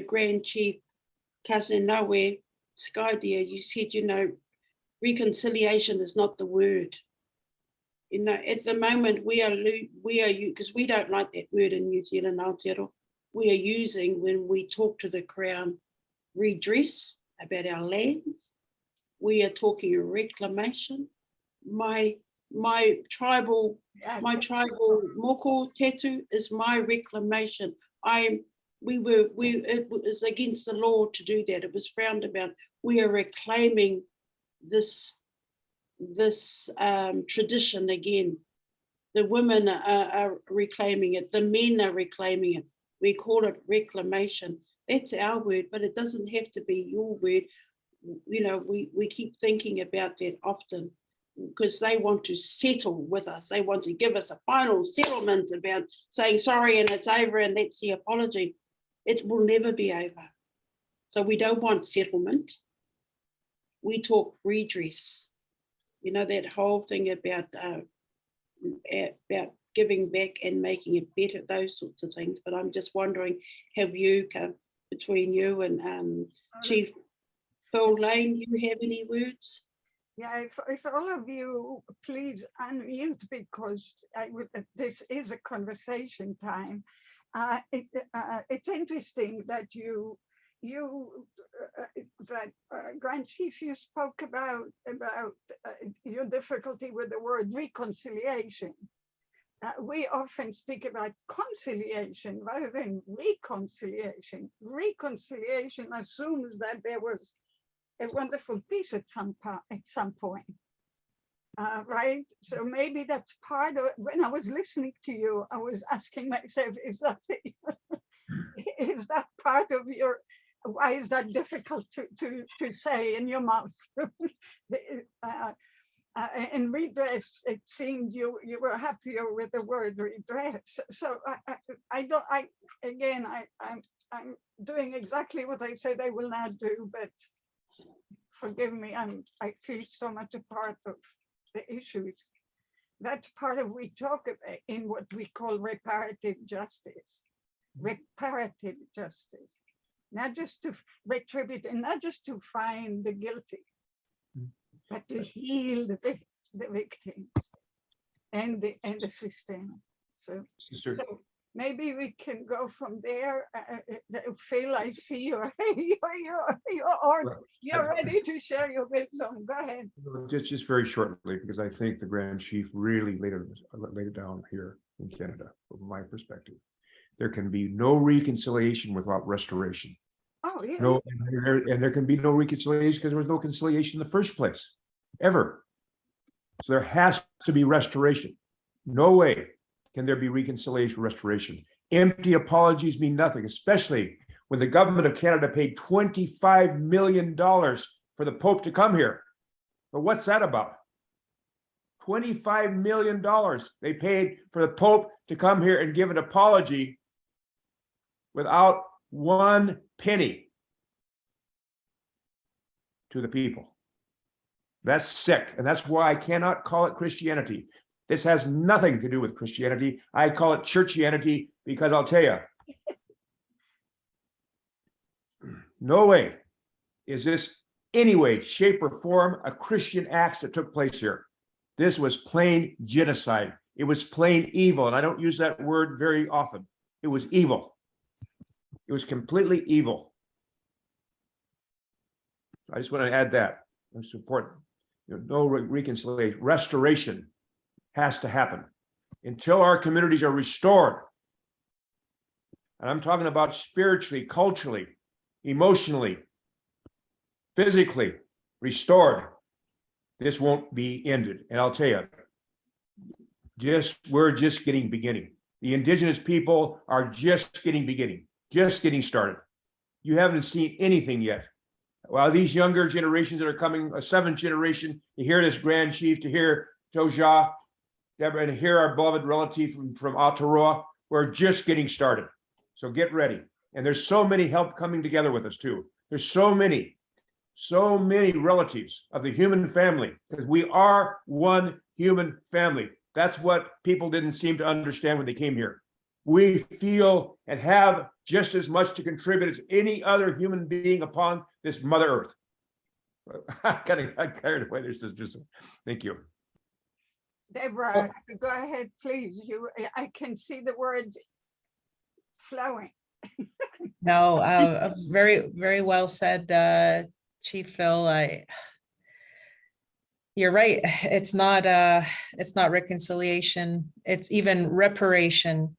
Speaker 5: Grand Chief Kasanawe Skydia, you said, reconciliation is not the word. At the moment we are because we don't like that word in New Zealand, Aotearoa. We are using, when we talk to the Crown, redress about our lands. We are talking reclamation. My tribal moko tattoo is my reclamation. It was against the law to do that. It was frowned about. We are reclaiming this tradition again. The women are reclaiming it. The men are reclaiming it. We call it reclamation. That's our word, but it doesn't have to be your word. We keep thinking about that often because they want to settle with us. They want to give us a final settlement about saying sorry and it's over and that's the apology. It will never be over. So we don't want settlement. We talk redress. That whole thing about giving back and making it better, those sorts of things. But I'm just wondering, have you, between you and Chief Phil Lane, you have any words?
Speaker 1: Yeah, if all of you please unmute, because this is a conversation time. It's interesting that you Grand Chief, you spoke about your difficulty with the word reconciliation. We often speak about conciliation rather than reconciliation. Reconciliation assumes that there was a wonderful peace at some point, right? So maybe that's part of. When I was listening to you, I was asking myself, is that part of your? Why is that difficult to say in your mouth? In redress, it seemed you were happier with the word redress. So I'm doing exactly what I said I will not do, but forgive me, I feel so much a part of the issues. That's part of we talk about in what we call reparative justice. Reparative justice. Not just to retribute and not just to find the guilty, but to heal the victims and the system. So maybe we can go from there. Phil, I see you're ready to share your wisdom. Go ahead.
Speaker 2: Just very shortly, because I think the Grand Chief really laid it down here in Canada, from my perspective. There can be no reconciliation without restoration.
Speaker 1: Oh, yeah.
Speaker 2: No, and there can be no reconciliation because there was no conciliation in the first place, ever. So there has to be restoration. No way can there be reconciliation, restoration. Empty apologies mean nothing, especially when the government of Canada paid $25 million for the Pope to come here. But what's that about? $25 million they paid for the Pope to come here and give an apology without one penny to the people. That's sick. And that's why I cannot call it Christianity. This has nothing to do with Christianity. I call it churchianity because I'll tell you, no way is this any way, shape, or form a Christian acts that took place here. This was plain genocide. It was plain evil. And I don't use that word very often. It was evil. It was completely evil. I just want to add that. It's important. No reconciliation. Restoration has to happen until our communities are restored. And I'm talking about spiritually, culturally, emotionally, physically restored. This won't be ended. And I'll tell you, we're just getting beginning. The Indigenous people are just getting started. You haven't seen anything yet. While these younger generations that are coming, a seventh generation, to hear this Grand Chief, to hear Toja, Deborah, and hear our beloved relative from Aotearoa, we're just getting started. So get ready. And there's so many help coming together with us too. There's so many relatives of the human family, because we are one human family. That's what people didn't seem to understand when they came here. We feel and have just as much to contribute as any other human being upon this Mother Earth. I got carried away. There's just thank you.
Speaker 1: Deborah, go ahead, please. I can see the words flowing.
Speaker 3: No, very, very well said, Chief Phil. You're right. It's not reconciliation. It's even reparation,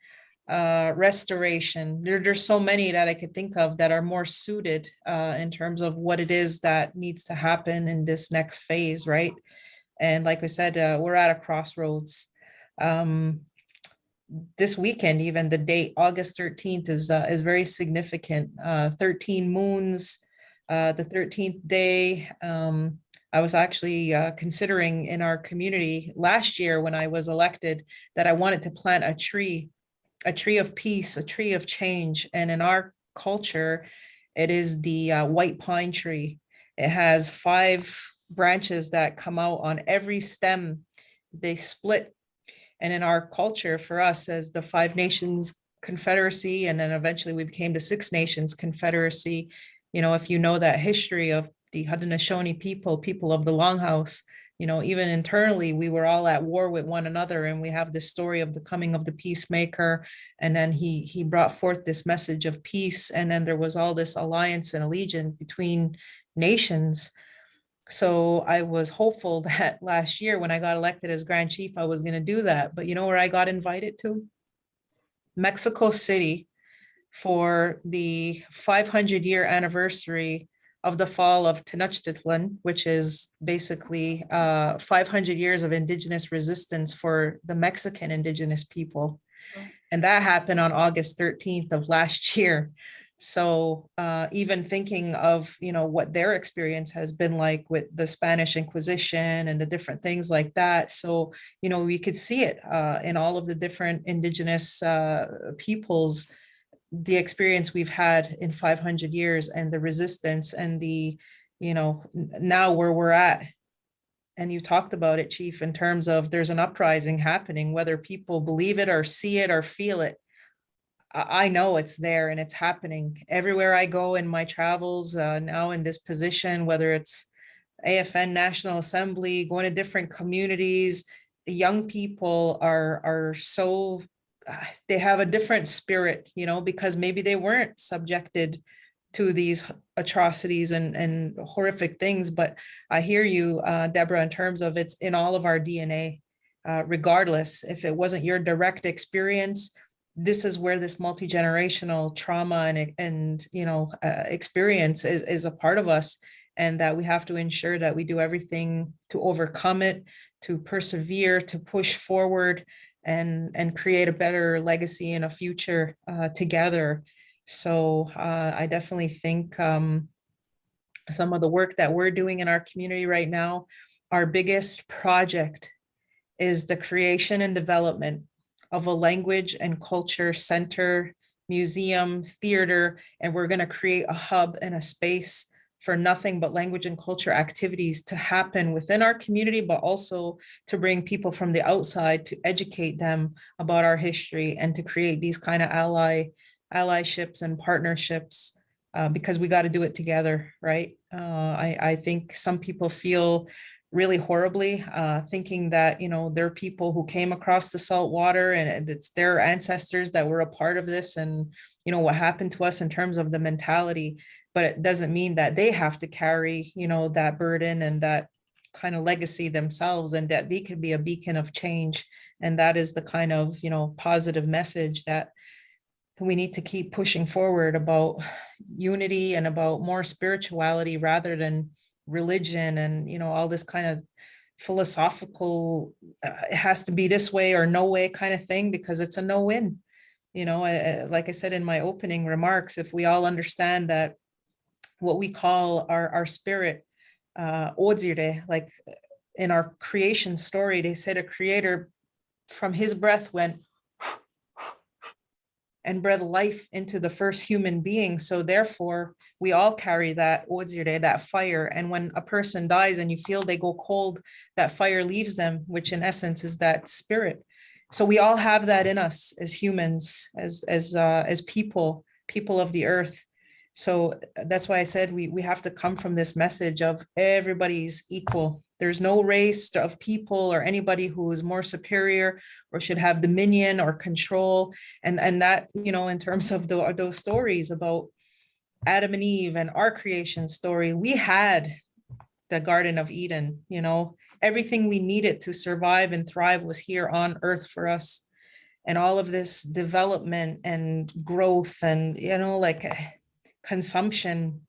Speaker 3: restoration. There's so many that I could think of that are more suited in terms of what it is that needs to happen in this next phase, right? And like I said, we're at a crossroads. This weekend, even the date, August 13th, is very significant. 13 moons, the 13th day. I was actually considering in our community last year when I was elected that I wanted to plant a tree of peace, a tree of change. And in our culture, it is the white pine tree. It has 5 branches that come out on every stem. They split. And in our culture, for us as the 5 Nations Confederacy, and then eventually we became the 6 Nations Confederacy, you know, if you know that history of the Haudenosaunee people of the Longhouse, You know, even internally, we were all at war with one another, and we have this story of the coming of the peacemaker, and then he brought forth this message of peace, and then there was all this alliance and allegiance between nations. So I was hopeful that last year when I got elected as Grand Chief, I was going to do that. But you know where I got invited to? Mexico City for the 500-year anniversary of the fall of Tenochtitlan, which is basically 500 years of Indigenous resistance for the Mexican Indigenous people. And that happened on August 13th of last year. So even thinking of, you know, what their experience has been like with the Spanish Inquisition and the different things like that. So, you know, we could see it in all of the different Indigenous peoples, the experience we've had in 500 years and the resistance and the, you know, now where we're at. And you talked about it, Chief, in terms of there's an uprising happening, whether people believe it or see it or feel it. I know it's there and it's happening everywhere I go in my travels now in this position, whether it's AFN National Assembly, going to different communities. Young people are so, they have a different spirit, you know, because maybe they weren't subjected to these atrocities and horrific things. But I hear you, Deborah, in terms of it's in all of our DNA, regardless if it wasn't your direct experience. This is where this multi-generational trauma and you know experience is a part of us, and that we have to ensure that we do everything to overcome it, to persevere, to push forward, and create a better legacy and a future together. So I definitely think some of the work that we're doing in our community right now, our biggest project is the creation and development of a language and culture center, museum, theater, and we're going to create a hub and a space for nothing but language and culture activities to happen within our community, but also to bring people from the outside to educate them about our history and to create these kind of allyships and partnerships, because we got to do it together, right? I think some people feel really horribly, thinking that, you know, there are people who came across the salt water and it's their ancestors that were a part of this, and, you know, what happened to us in terms of the mentality. But it doesn't mean that they have to carry, you know, that burden and that kind of legacy themselves, and that they could be a beacon of change. And that is the kind of, you know, positive message that we need to keep pushing forward about unity and about more spirituality rather than religion and, you know, all this kind of philosophical, it has to be this way or no way kind of thing, because it's a no-win. You know, like I said in my opening remarks, if we all understand that what we call our spirit, Odzire, like in our creation story, they said a creator from his breath went and breathed life into the first human being. So therefore, we all carry that Odzire, that fire. And when a person dies and you feel they go cold, that fire leaves them, which in essence is that spirit. So we all have that in us as humans, as people of the earth. So that's why I said we have to come from this message of everybody's equal. There's no race of people or anybody who is more superior or should have dominion or control. And that, you know, in terms of those stories about Adam and Eve and our creation story, we had the Garden of Eden, you know, everything we needed to survive and thrive was here on earth for us. And all of this development and growth and, you know, like consumption,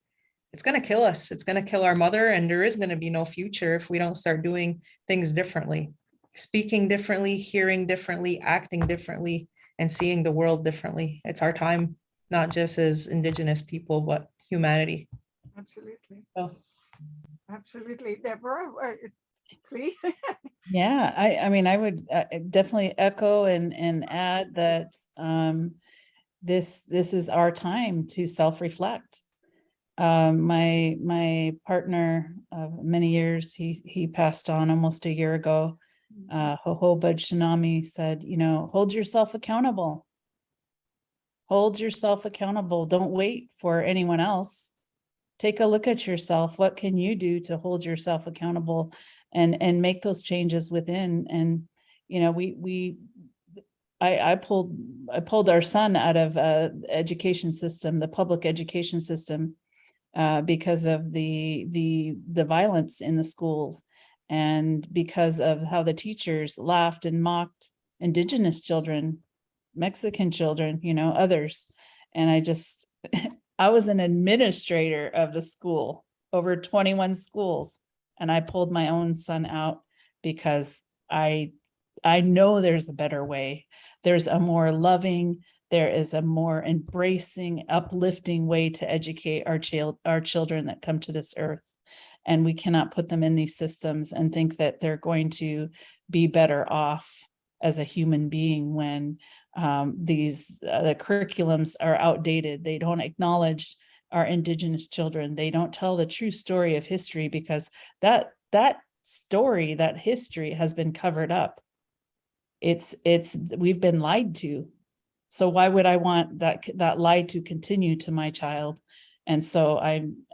Speaker 3: it's going to kill us. It's going to kill our mother. And there is going to be no future if we don't start doing things differently, speaking differently, hearing differently, acting differently, and seeing the world differently. It's our time, not just as Indigenous people, but humanity.
Speaker 1: Absolutely.
Speaker 3: So.
Speaker 1: Absolutely. Deborah, please.
Speaker 4: Yeah, I mean, I would definitely echo and add that this is our time to self-reflect. My partner of many years, he passed on almost a year ago. Hohobud Shinami said, you know, hold yourself accountable. Hold yourself accountable. Don't wait for anyone else take a look at yourself. What can you do to hold yourself accountable and make those changes within? And, you know, I pulled our son out of education system, the public education system, because of the violence in the schools, and because of how the teachers laughed and mocked Indigenous children, Mexican children, you know, others. And I was an administrator of the school, over 21 schools, and I pulled my own son out because I know there's a better way. There's a more loving, there is a more embracing, uplifting way to educate our children that come to this earth. And we cannot put them in these systems and think that they're going to be better off as a human being when the curriculums are outdated. They don't acknowledge our Indigenous children. They don't tell the true story of history, because that story, that history has been covered up. We've been lied to. So why would I want that lie to continue to my child? And so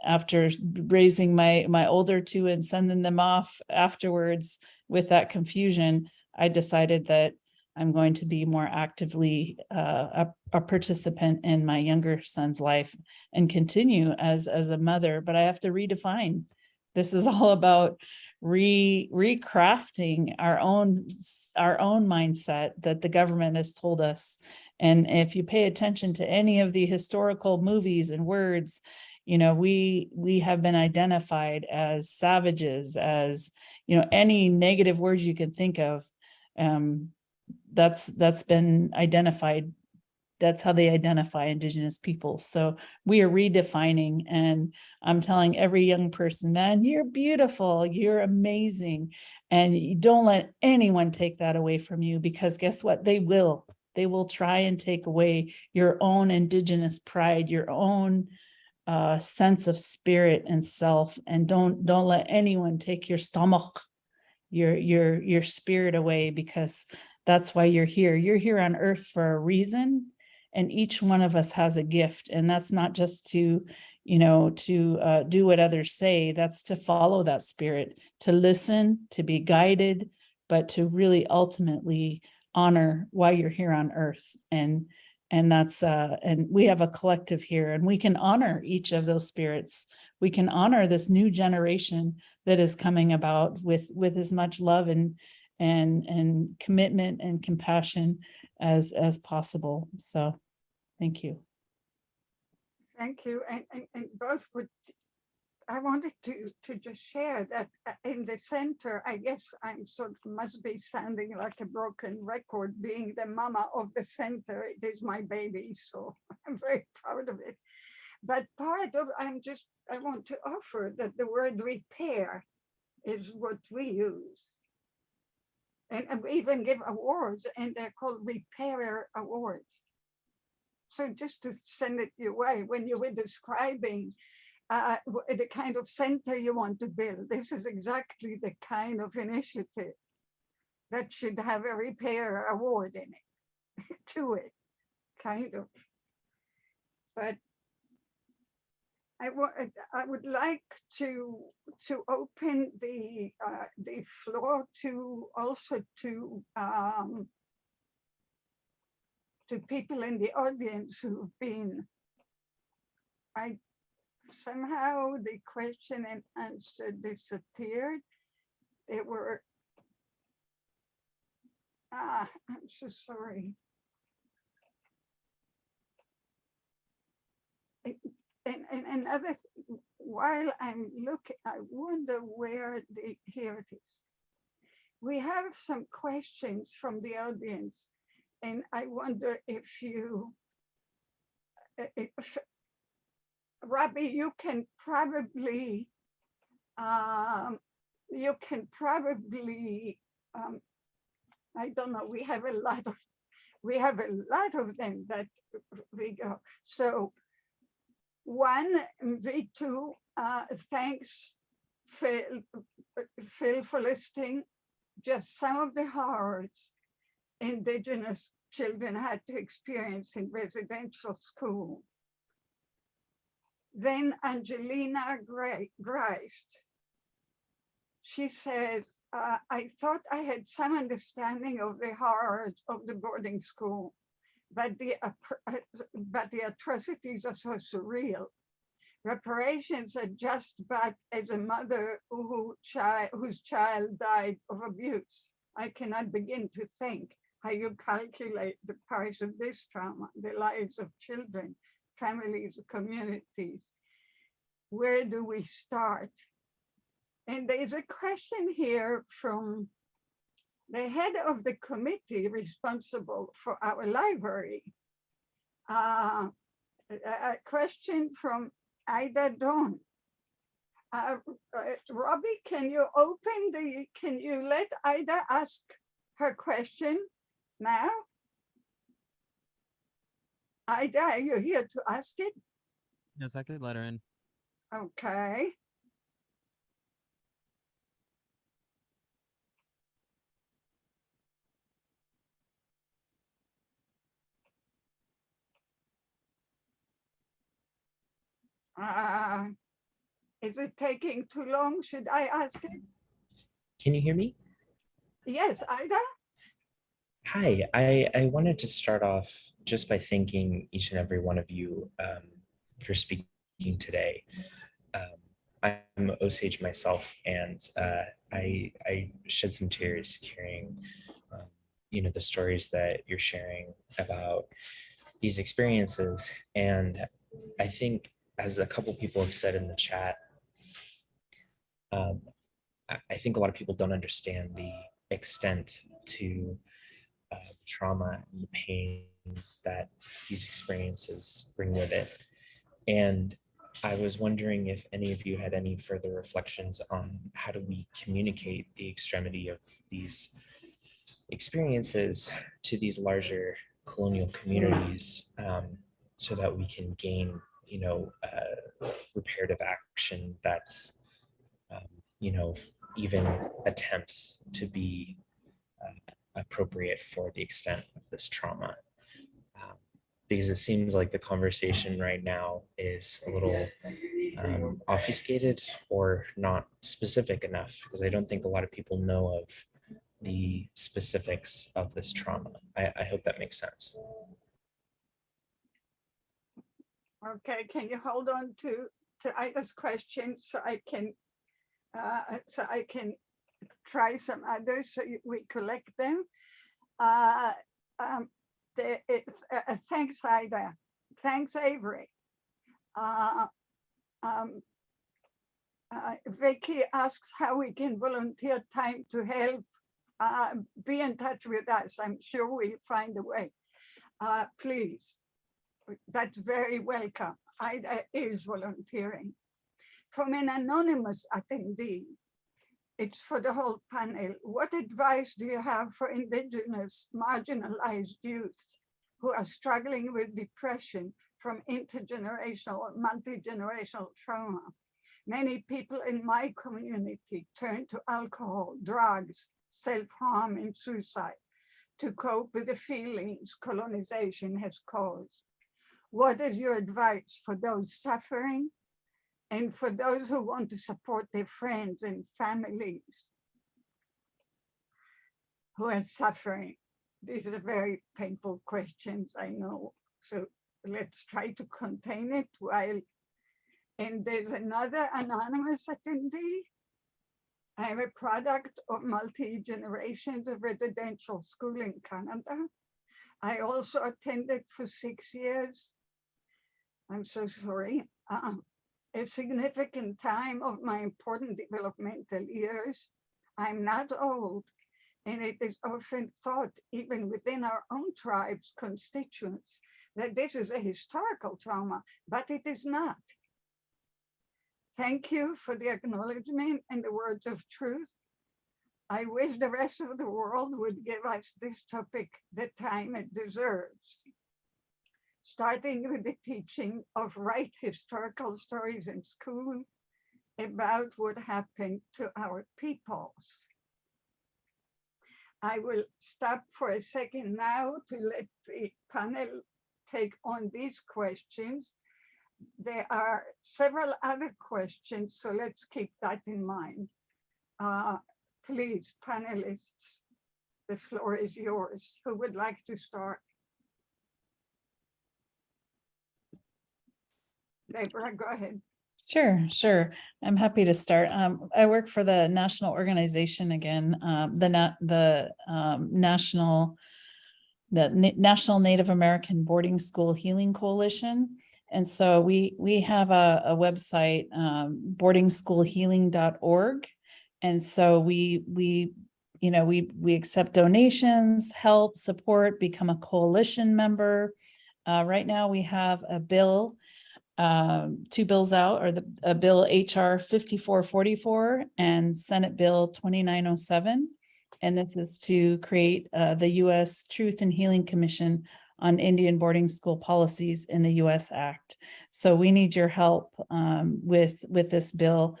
Speaker 4: after raising my older two and sending them off afterwards with that confusion, I decided that I'm going to be more actively a participant in my younger son's life and continue as a mother. But I have to redefine. This is all about recrafting our own mindset that the government has told us. And if you pay attention to any of the historical movies and words, you know, we have been identified as savages, as, you know, any negative words you can think of. That's been identified. That's how they identify Indigenous people. So we are redefining, and I'm telling every young person, man, you're beautiful, you're amazing. And you don't let anyone take that away from you, because guess what? They will try and take away your own Indigenous pride, your own sense of spirit and self. And don't let anyone take your stomach, your spirit away, because that's why you're here. You're here on earth for a reason. And each one of us has a gift. And that's not just to do what others say. That's to follow that spirit, to listen, to be guided, but to really ultimately honor why you're here on earth. And that's and we have a collective here, and we can honor each of those spirits. We can honor this new generation that is coming about with as much love and commitment and compassion as possible. So thank you.
Speaker 1: Thank you. And both I wanted to just share that in the center, I guess I'm must be sounding like a broken record, being the mama of the center. It is my baby, so I'm very proud of it. But part of, I want to offer that the word repair is what we use. And we even give awards, and they're called Repairer Awards. So just to send it your way, when you were describing the kind of center you want to build, this is exactly the kind of initiative that should have a Repairer Award in it, to it, kind of. But I would like to open the floor to also to people in the audience who've been. Somehow the question and answer disappeared. They were. I'm so sorry. And another, while I'm looking, I wonder where here it is. We have some questions from the audience, and I wonder if Robbie, you can probably, I don't know, we have a lot of them that we go. So one, V2, thanks Phil for listing just some of the horrors Indigenous children had to experience in residential school. Then Angelina Grist, she said, I thought I had some understanding of the horrors of the boarding school, but the atrocities are so surreal. Reparations are just but as a mother whose child died of abuse. I cannot begin to think how you calculate the price of this trauma, the lives of children, families, communities. Where do we start? And there's a question here from the head of the committee responsible for our library. A question from Ida Dawn. Robbie, can you let Ida ask her question now? Ida, are you here to ask it?
Speaker 6: Yes, I could let her in.
Speaker 1: Okay. Is it taking too long? Should I ask it?
Speaker 7: Can you hear me?
Speaker 1: Yes, Ida?
Speaker 7: Hi, I wanted to start off just by thanking each and every one of you for speaking today. I'm Osage myself, and I shed some tears hearing, the stories that you're sharing about these experiences. And I think, as a couple people have said in the chat, I think a lot of people don't understand the extent to trauma and the pain that these experiences bring with it. And I was wondering if any of you had any further reflections on how do we communicate the extremity of these experiences to these larger colonial communities, so that we can gain, reparative action that's, even attempts to be appropriate for the extent of this trauma. Because it seems like the conversation right now is a little obfuscated or not specific enough, because I don't think a lot of people know of the specifics of this trauma. I hope that makes sense.
Speaker 1: Okay, can you hold on to Ida's question so I can try some others so we collect them. Thanks, Ida. Thanks, Avery. Vicky asks how we can volunteer time to help. Be in touch with us. I'm sure we'll find a way. Please, that's very welcome. Ida is volunteering. From an anonymous attendee, it's for the whole panel. What advice do you have for Indigenous marginalized youth who are struggling with depression from intergenerational, multi-generational trauma? Many people in my community turn to alcohol, drugs, self-harm, and suicide to cope with the feelings colonization has caused. What is your advice for those suffering and for those who want to support their friends and families who are suffering? These are very painful questions, I know. So let's try to contain it while, and there's another anonymous attendee. I'm a product of multi-generations of residential school in Canada. I also attended for 6 years. I'm so sorry. A significant time of my important developmental years. I'm not old, and it is often thought, even within our own tribes, constituents, that this is a historical trauma, but it is not. Thank you for the acknowledgement and the words of truth. I wish the rest of the world would give us this topic the time it deserves. Starting with the teaching of right historical stories in school about what happened to our peoples. I will stop for a second now to let the panel take on these questions. There are several other questions, so let's keep that in mind. Please, panelists, the floor is yours. Who would like to start? Deborah, go ahead.
Speaker 4: Sure. I'm happy to start. I work for the national organization again, the National Native American Boarding School Healing Coalition. And so we have a website, boardingschoolhealing.org. And so we accept donations, help, support, become a coalition member. Right now we have a bill, 2 bills out, or a bill HR 5444 and Senate Bill 2907. And this is to create the U.S. Truth and Healing Commission on Indian Boarding School Policies in the U.S. Act. So we need your help with this bill,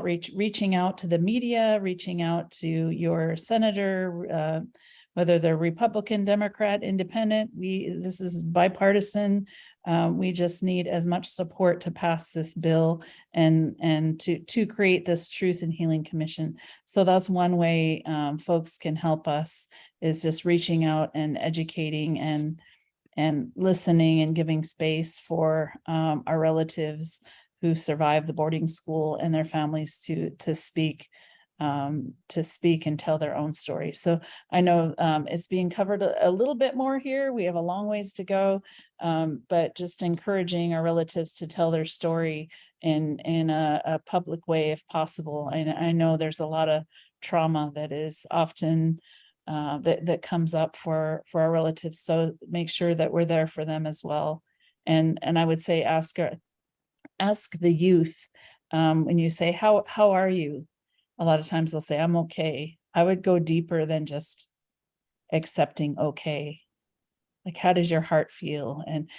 Speaker 4: reaching out to the media, reaching out to your senator, whether they're Republican, Democrat, Independent. This is bipartisan. We just need as much support to pass this bill and to create this Truth and Healing Commission. So that's one way folks can help us, is just reaching out and educating and listening and giving space for our relatives who survived the boarding school and their families to speak and tell their own story. So I know it's being covered a little bit more here. We have a long ways to go, but just encouraging our relatives to tell their story in a public way if possible. I know there's a lot of trauma that is often that comes up for our relatives. So make sure that we're there for them as well. And I would say ask the youth when you say, how are you? A lot of times they'll say, I'm okay. I would go deeper than just accepting okay. Like, how does your heart feel? And,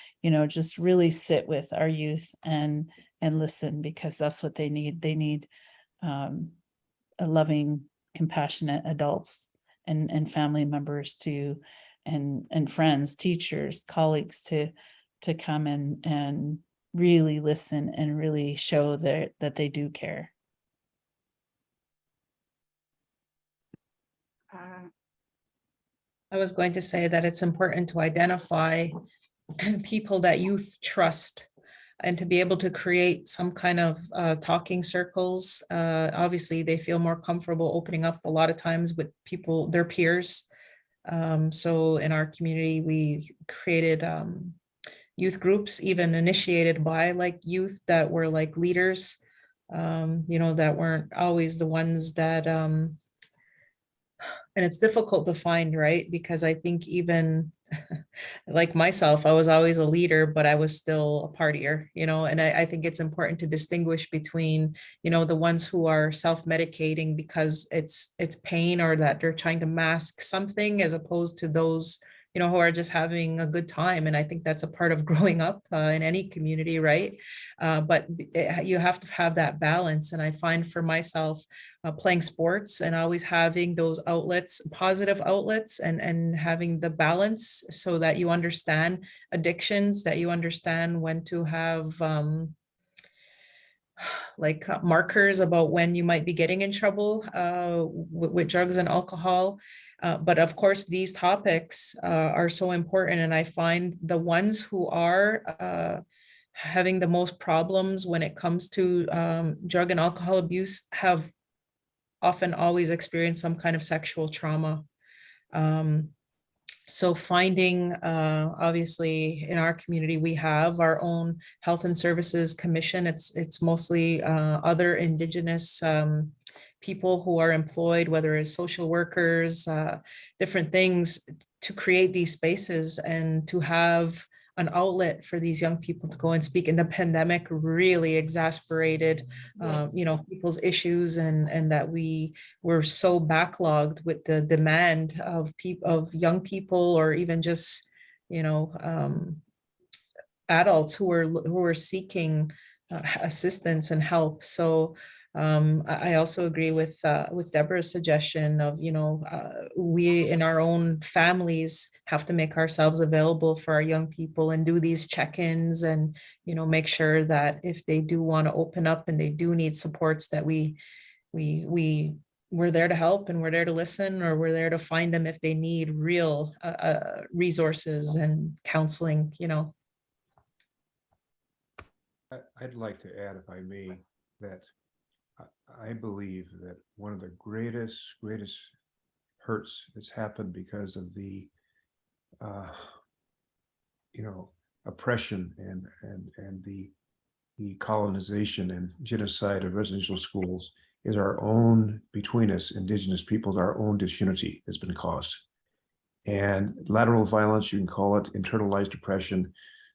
Speaker 4: just really sit with our youth and listen, because that's what they need. They need a loving, compassionate adults and family members and friends, teachers, colleagues to come and really listen and really show that they do care.
Speaker 3: I was going to say that it's important to identify people that youth trust and to be able to create some kind of talking circles. Obviously, they feel more comfortable opening up a lot of times with people, their peers. So in our community, we created youth groups, even initiated by youth that were leaders, that weren't always the ones that, and it's difficult to find, right? Because I think even like myself, I was always a leader, but I was still a partier, and I think it's important to distinguish between, the ones who are self-medicating because it's pain or that they're trying to mask something, as opposed to those, who are just having a good time. And I think that's a part of growing up in any community, right? But you have to have that balance. And I find for myself, playing sports and always having those outlets, positive outlets, and having the balance so that you understand addictions, that you understand when to have markers about when you might be getting in trouble with drugs and alcohol. But of course, these topics are so important. And I find the ones who are having the most problems when it comes to drug and alcohol abuse have often always experienced some kind of sexual trauma. So finding, obviously in our community, we have our own Health and Services Commission. It's mostly other Indigenous people who are employed, whether it's social workers, different things, to create these spaces and to have an outlet for these young people to go and speak. And the pandemic really exasperated, people's issues, and that we were so backlogged with the demand of young people, or even just, adults who were seeking assistance and help. So I also agree with Deborah's suggestion of, we in our own families have to make ourselves available for our young people and do these check-ins and, make sure that if they do want to open up and they do need supports, that we're there to help and we're there to listen, or we're there to find them if they need real resources and counseling,
Speaker 2: I'd like to add, if I may, that I believe that one of the greatest hurts that's happened because of the oppression and the colonization and genocide of residential schools is our own, between us, Indigenous peoples, our own disunity has been caused. And lateral violence, you can call it internalized oppression,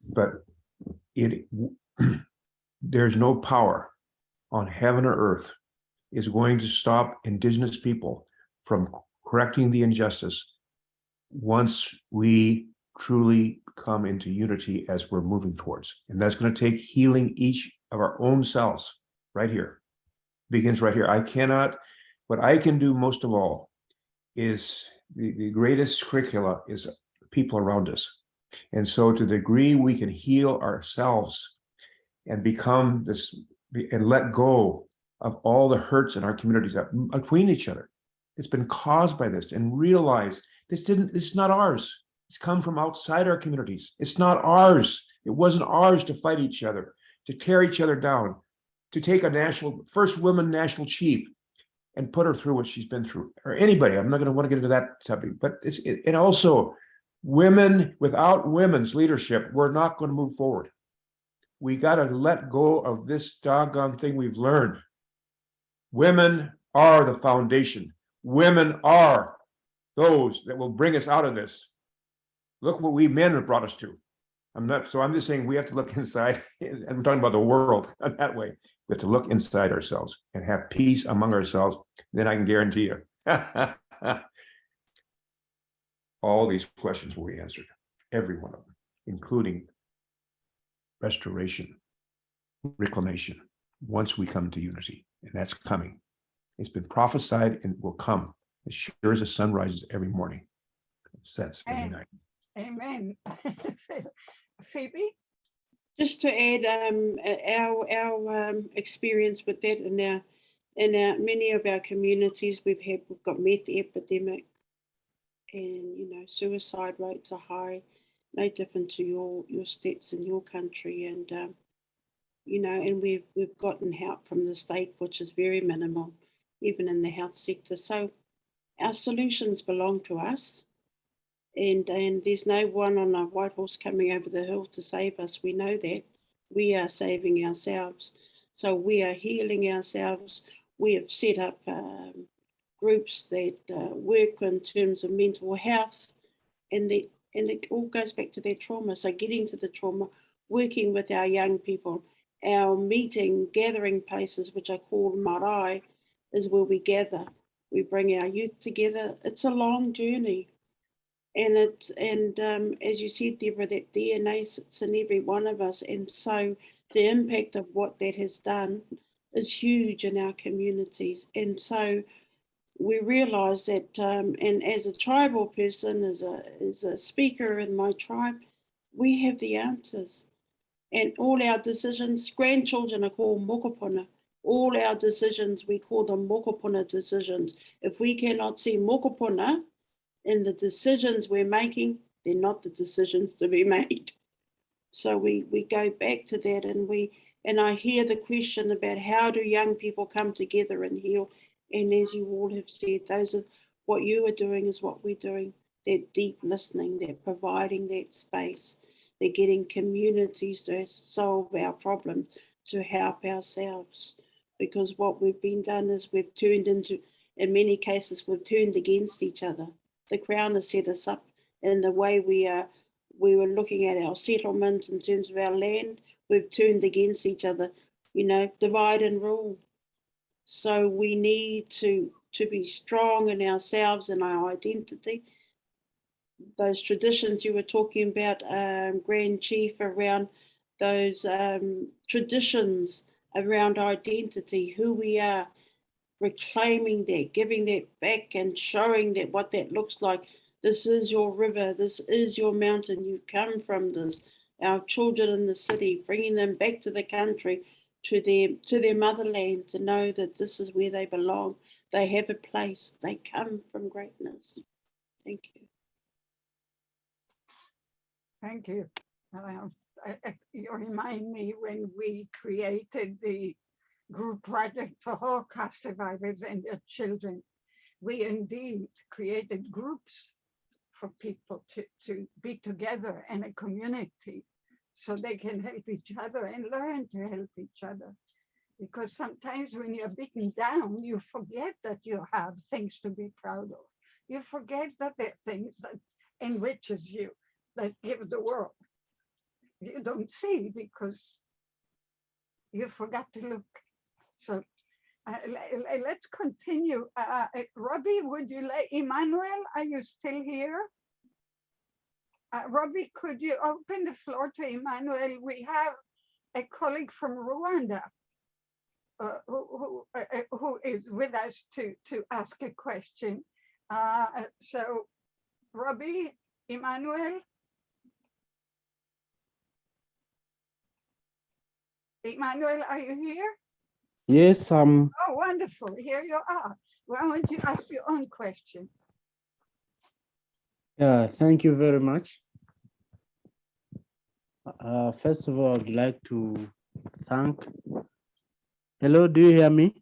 Speaker 2: but there's no power on heaven or earth is going to stop Indigenous people from correcting the injustice once we truly come into unity as we're moving towards. And that's going to take healing each of our own selves right here. Begins right here. What I can do most of all is the greatest curricula is people around us. And so to the degree we can heal ourselves and become this and let go of all the hurts in our communities between each other, it's been caused by this, and realize it's not ours. It's come from outside our communities. It's not ours. It wasn't ours to fight each other, to tear each other down, to take a first woman national chief and put her through what she's been through, or anybody. I'm not going to want to get into that subject, but and also women, without women's leadership, we're not going to move forward. We got to let go of this doggone thing we've learned. Women are the foundation. Women are those that will bring us out of this. Look what we men have brought us to. I'm just saying we have to look inside, and I'm talking about the world that way. We have to look inside ourselves and have peace among ourselves. Then I can guarantee you, all these questions will be answered, every one of them, including restoration, reclamation, once we come to unity, and that's coming. It's been prophesied and will come as sure as the sun rises every morning. It sets every night.
Speaker 1: Amen. Phoebe?
Speaker 5: Just to add, our experience with that in our many of our communities, we've got meth epidemic, and suicide rates are high, no different to your steps in your country, and and we've gotten help from the state, which is very minimal, even in the health sector. So our solutions belong to us. And there's no one on a white horse coming over the hill to save us. We know that. We are saving ourselves. So we are healing ourselves. We have set up groups that work in terms of mental health. And it all goes back to their trauma. So getting to the trauma, working with our young people, our gathering places, which I call marae, is where we gather. We bring our youth together. It's a long journey. And as you said, Deborah, that DNA sits in every one of us. And so the impact of what that has done is huge in our communities. And so we realise that, and as a tribal person, as a speaker in my tribe, we have the answers. And all our decisions, grandchildren are called mokopuna. All our decisions, we call them mokopuna decisions. If we cannot see mokopuna in the decisions we're making, they're not the decisions to be made. So we go back to that, and I hear the question about how do young people come together and heal. And as you all have said, what you are doing is what we're doing. They're deep listening, they're providing that space, they're getting communities to solve our problems, to help ourselves. Because what we've been done is in many cases, we've turned against each other. The Crown has set us up in the way we were looking at our settlements in terms of our land. We've turned against each other, divide and rule. So we need to be strong in ourselves and our identity. Those traditions you were talking about, Grand Chief, around those traditions around identity, who we are, reclaiming that, giving that back and showing that what that looks like. This is your river, this is your mountain, you come from this. Our children in the city, bringing them back to the country, to their motherland, to know that this is where they belong. They have a place, they come from greatness. Thank you.
Speaker 1: Thank you. You remind me when we created the group project for Holocaust survivors and their children, we indeed created groups for people to be together in a community so they can help each other and learn to help each other. Because sometimes when you're beaten down, you forget that you have things to be proud of. You forget that there are things that enriches you, that give the world. You don't see because you forgot to look. So let's continue. Robbie, would you let Emmanuel, are you still here? Robbie, could you open the floor to Emmanuel? We have a colleague from Rwanda who is with us to ask a question. So Robbie, Emmanuel? Emmanuel, are you here?
Speaker 8: Yes,
Speaker 1: Oh, wonderful. Here you are. Why don't you ask your own question?
Speaker 8: yeah, thank you very much. First of all, I'd like to thank. Hello, do you hear me?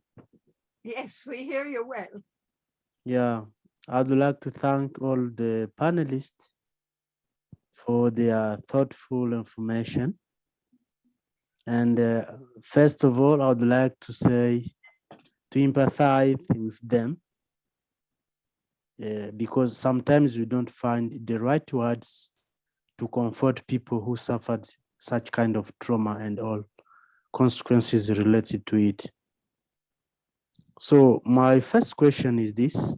Speaker 1: Yes, we hear you well.
Speaker 8: Yeah, I'd like to thank all the panelists for their thoughtful information. And first of all, I'd like to say, to empathize with them, because sometimes we don't find the right words to comfort people who suffered such kind of trauma and all consequences related to it. So my first question is this.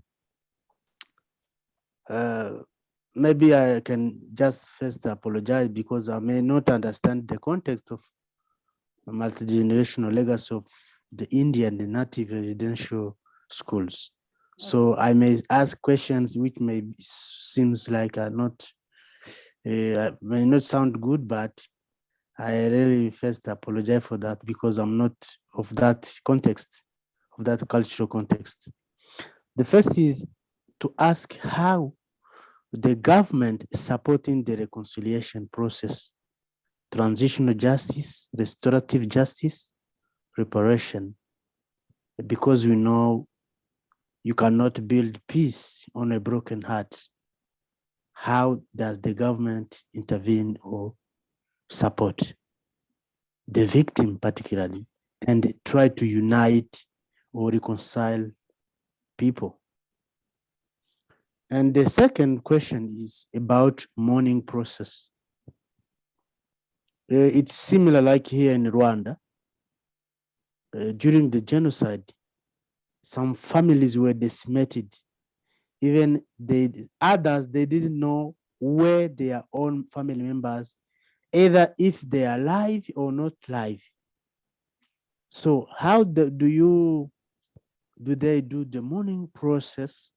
Speaker 8: Maybe I can just first apologize because I may not understand the context of the multi-generational legacy of the Indian and native residential schools. So I may ask questions which may seems like are not, may not sound good, but I really first apologize for that because I'm not of that context, of that cultural context. The first is to ask how the government is supporting the reconciliation process, transitional justice, restorative justice, reparation, because we know you cannot build peace on a broken heart. How does the government intervene or support the victim particularly and try to unite or reconcile people? And the second question is about mourning process. It's similar like here in Rwanda. During the genocide, some families were decimated. Even others, they didn't know where their own family members, either if they are alive or not alive. So how do they do the mourning process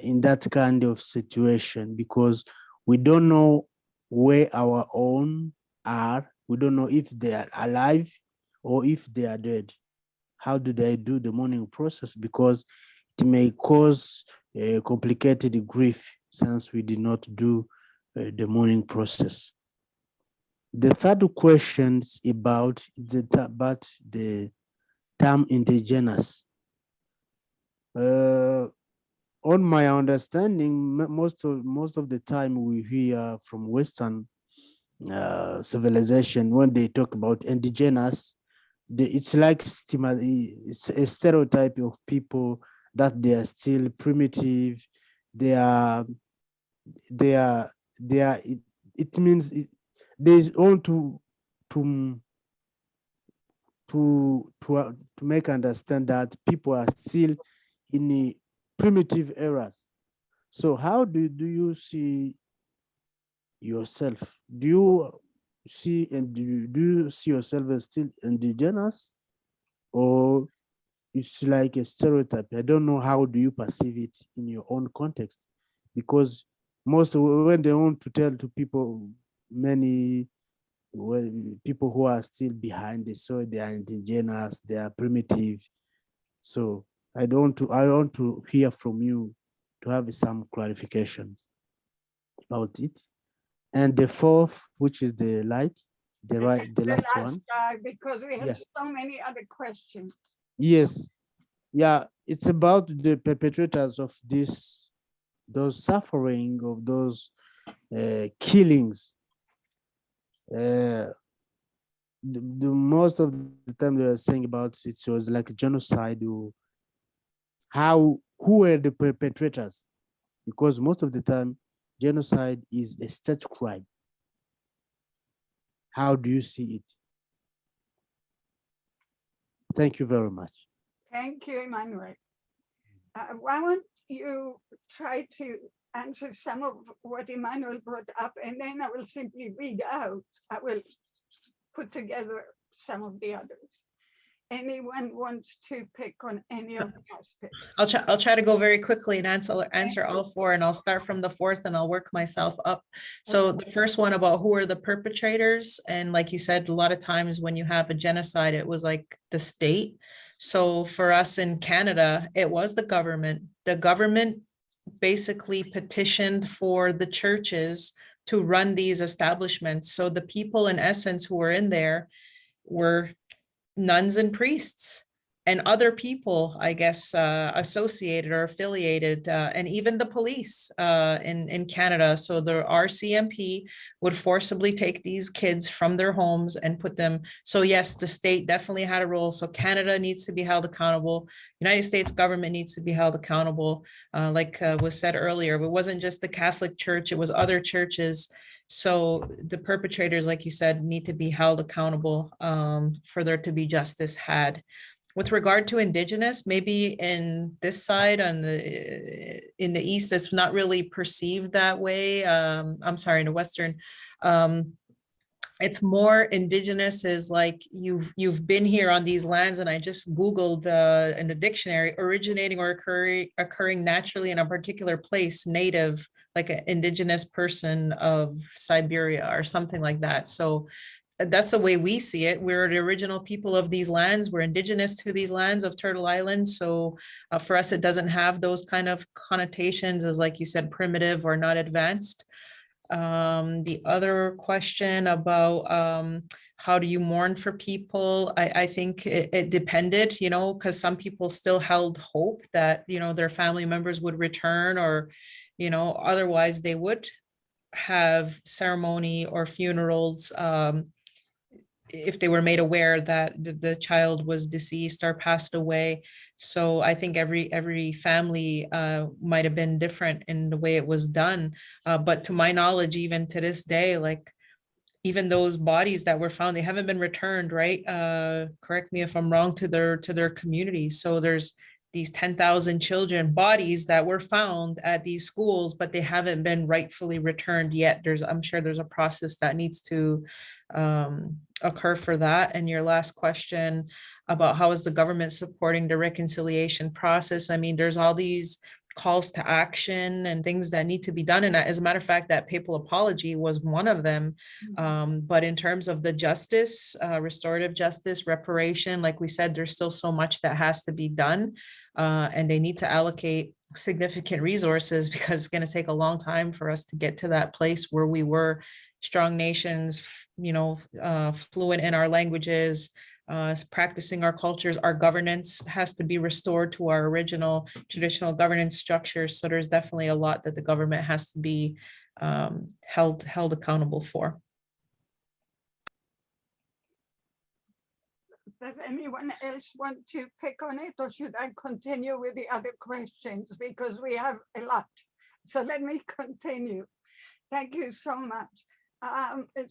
Speaker 8: in that kind of situation? Because we don't know where our own are. We don't know if they are alive or if they are dead. How do they do the mourning process? Because it may cause a complicated grief since we did not do the mourning process. The third question is about the term indigenous. On my understanding, most of the time we hear from Western civilization when they talk about indigenous, it's like it's a stereotype of people that they are still primitive. It means there's all to make understand that people are still in the primitive eras. So how do you see yourself? Do you see, and do you see yourself as still indigenous, or it's like a stereotype? I don't know, how do you perceive it in your own context? Because most when they want to tell to people, many people who are still behind the soil, they are indigenous, they are primitive. So I want to hear from you to have some clarifications about it. And the fourth, which is the light, the last one.
Speaker 1: Guy, because we have
Speaker 8: Yeah.
Speaker 1: so many other questions.
Speaker 8: Yes, yeah, it's about the perpetrators of those suffering, of those killings. The most of the time they were saying about it was like a genocide. Who were the perpetrators? Because most of the time, genocide is a state crime. How do you see it? Thank you very much.
Speaker 1: Thank you, Emmanuel. Why don't you try to answer some of what Emmanuel brought up, and then I will simply read out. I will put together some of the others. Anyone wants to pick on any of the aspects?
Speaker 3: I'll try to go very quickly and answer all four, and I'll start from the fourth and I'll work myself up. So the first one about who are the perpetrators, and like you said, a lot of times when you have a genocide, it was like the state. So for us in Canada, it was the government. The government basically petitioned for the churches to run these establishments. So the people in essence who were in there were nuns and priests and other people, I guess, associated or affiliated, and even the police in Canada. So the RCMP would forcibly take these kids from their homes and put them. So yes, the state definitely had a role. So Canada needs to be held accountable. United States government needs to be held accountable. Like was said earlier, it wasn't just the Catholic Church, it was other churches. So the perpetrators, like you said, need to be held accountable for there to be justice had. With regard to Indigenous, maybe in this side in the East, it's not really perceived that way. I'm sorry, in the Western, it's more Indigenous is like you've been here on these lands, and I just Googled in the dictionary, originating or occurring naturally in a particular place, native, like an indigenous person of Siberia or something like that. So that's the way we see it. We're the original people of these lands. We're indigenous to these lands of Turtle Island. So for us, it doesn't have those kind of connotations as, like you said, primitive or not advanced. The other question about how do you mourn for people? I think it depended, you know, because some people still held hope that, you know, their family members would return, or, you know, otherwise they would have ceremony or funerals if they were made aware that the child was deceased or passed away. So I think every family might have been different in the way it was done. But to my knowledge, even to this day, like even those bodies that were found, they haven't been returned, right? Correct me if I'm wrong, to their communities. So there's these 10,000 children bodies that were found at these schools, but they haven't been rightfully returned yet. I'm sure there's a process that needs to occur for that. And your last question about how is the government supporting the reconciliation process? I mean, there's all these calls to action and things that need to be done. And as a matter of fact, that papal apology was one of them. But in terms of the justice, restorative justice, reparation, like we said, there's still so much that has to be done. And they need to allocate significant resources, because it's going to take a long time for us to get to that place where we were strong nations, you know, fluent in our languages, practicing our cultures. Our governance has to be restored to our original traditional governance structures. So there's definitely a lot that the government has to be held accountable for.
Speaker 1: Does anyone else want to pick on it, or should I continue with the other questions? Because we have a lot. So let me continue. Thank you so much.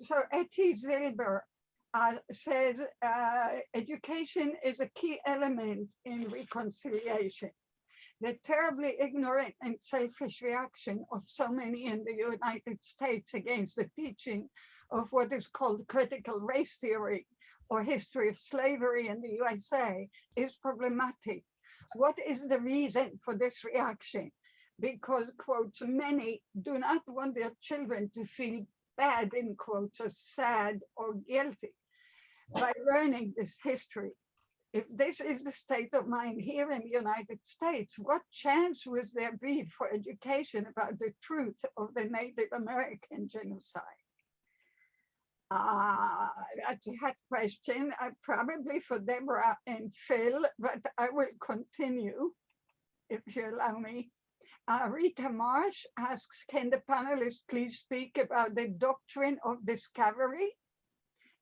Speaker 1: So Etty Zilber says education is a key element in reconciliation. the terribly ignorant and selfish reaction of so many in the United States against the teaching of what is called critical race theory or history of slavery in the USA is problematic. What is the reason for this reaction? Because, quotes, many do not want their children to feel bad, in quotes, or sad or guilty by learning this history. If this is the state of mind here in the United States, what chance would there be for education about the truth of the Native American genocide? That's a hard question, probably for Deborah and Phil, but I will continue if you allow me. Rita Marsh asks, can the panelists please speak about the doctrine of discovery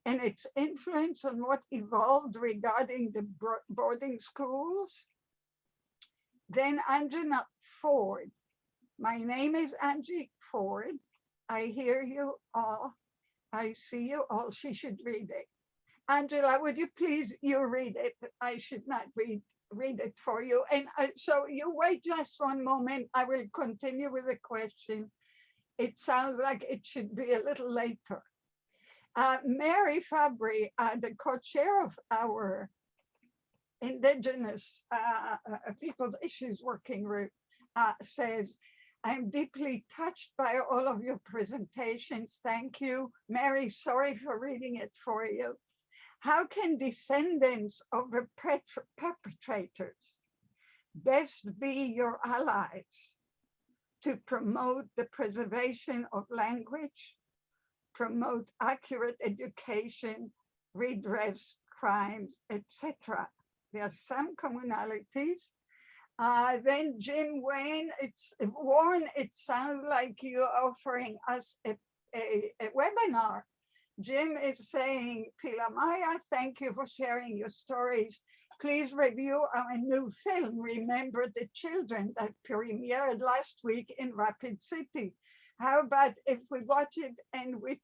Speaker 1: and its influence on what evolved regarding the boarding schools? Then Angela Ford. My name is Angie Ford. I hear you all. I see you all. She should read it. Angela, would you please, you read it. I should not read it for you. And so you wait just one moment. I will continue with the question. It sounds like it should be a little later. Mary Fabry, the co-chair of our Indigenous People's Issues Working Group, says, I'm deeply touched by all of your presentations. Thank you. Mary, sorry for reading it for you. How can descendants of the perpetrators best be your allies to promote the preservation of language, promote accurate education, redress crimes, etc.? There are some commonalities. Then Jim Wayne, Warren, it sounds like you're offering us a webinar. Jim is saying, Pilamaya, thank you for sharing your stories. Please review our new film, Remember the Children, that premiered last week in Rapid City. How about if we watch it and we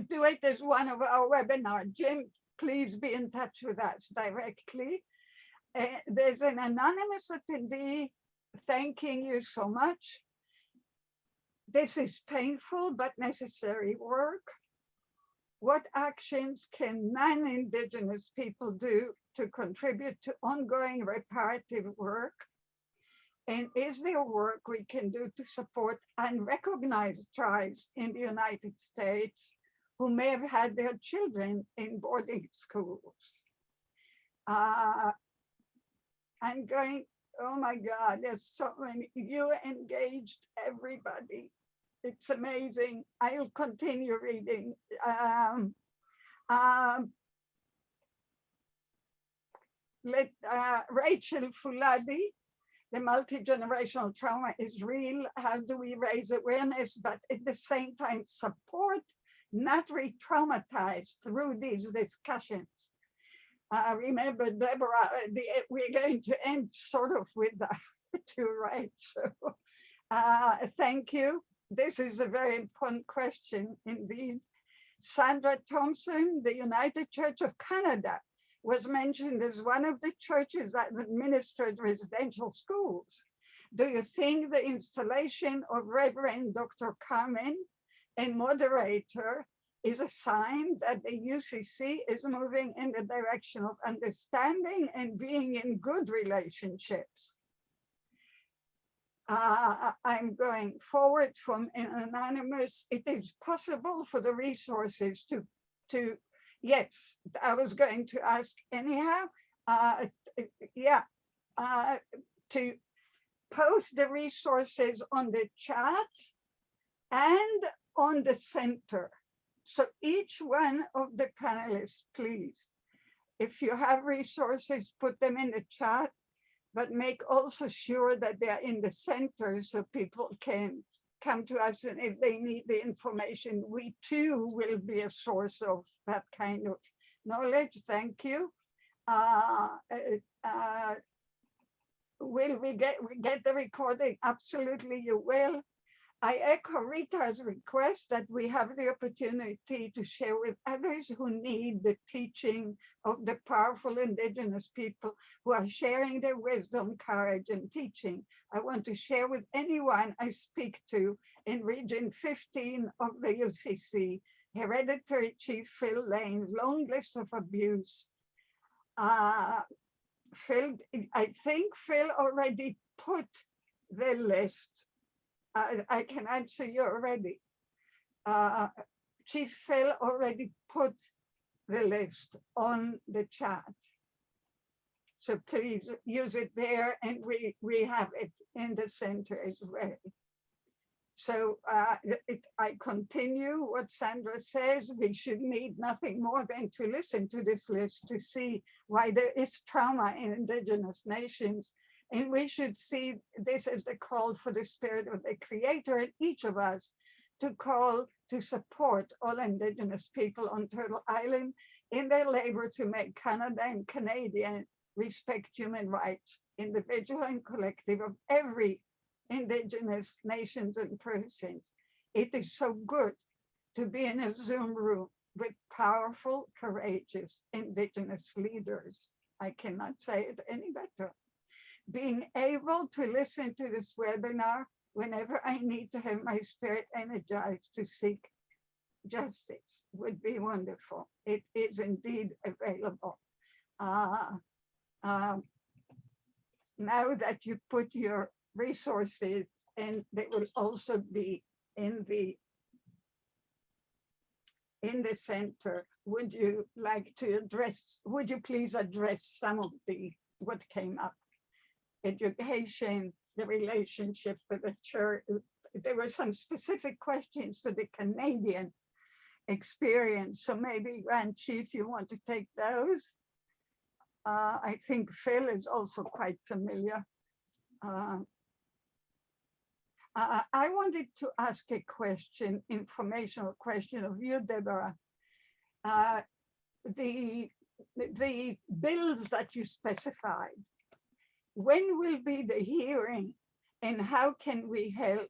Speaker 1: do it as one of our webinars? Jim, please be in touch with us directly. There's an anonymous attendee thanking you so much. This is painful but necessary work. What actions can non-Indigenous people do to contribute to ongoing reparative work? And is there work we can do to support unrecognized tribes in the United States who may have had their children in boarding schools? I'm going, oh my God, there's so many. You engaged everybody. It's amazing. I'll continue reading. Rachel Fuladi, the multi-generational trauma is real. How do we raise awareness, but at the same time support, not re-traumatize through these discussions? Remember, Deborah, we're going to end sort of with that too, right? So thank you. This is a very important question indeed. Sandra Thompson, the United Church of Canada, was mentioned as one of the churches that administered residential schools. Do you think the installation of Reverend Dr. Carmen and moderator is a sign that the UCC is moving in the direction of understanding and being in good relationships? I'm going forward from an anonymous. It is possible for the resources to yes, I was going to ask anyhow, to post the resources on the chat and on the center. So each one of the panelists, please, if you have resources, put them in the chat, but make also sure that they're in the center so people can come to us, and if they need the information, we too will be a source of that kind of knowledge. Thank you. Will we get the recording? Absolutely, you will. I echo Rita's request that we have the opportunity to share with others who need the teaching of the powerful Indigenous people who are sharing their wisdom, courage, and teaching. I want to share with anyone I speak to in Region 15 of the UCC, Hereditary Chief Phil Lane's long list of abuse. Phil, I think Phil already put the list. I can answer you already. Chief Phil already put the list on the chat. So please use it there, and we have it in the center as well. So I continue what Sandra says. We should need nothing more than to listen to this list to see why there is trauma in Indigenous nations. And we should see this as the call for the spirit of the Creator in each of us to call to support all Indigenous people on Turtle Island in their labor to make Canada and Canadian respect human rights, individual and collective, of every Indigenous nations and persons. It is so good to be in a Zoom room with powerful, courageous Indigenous leaders. I cannot say it any better. Being able to listen to this webinar whenever I need to have my spirit energized to seek justice would be wonderful. It is indeed available. Now that you put your resources, and they will also be in the center, would you please address some of what came up? Education, the relationship with the church. There were some specific questions to the Canadian experience. So maybe Grand Chief, you want to take those? I think Phil is also quite familiar. I wanted to ask a question, informational question of you, Deborah. The bills that you specified, when will be the hearing and how can we help?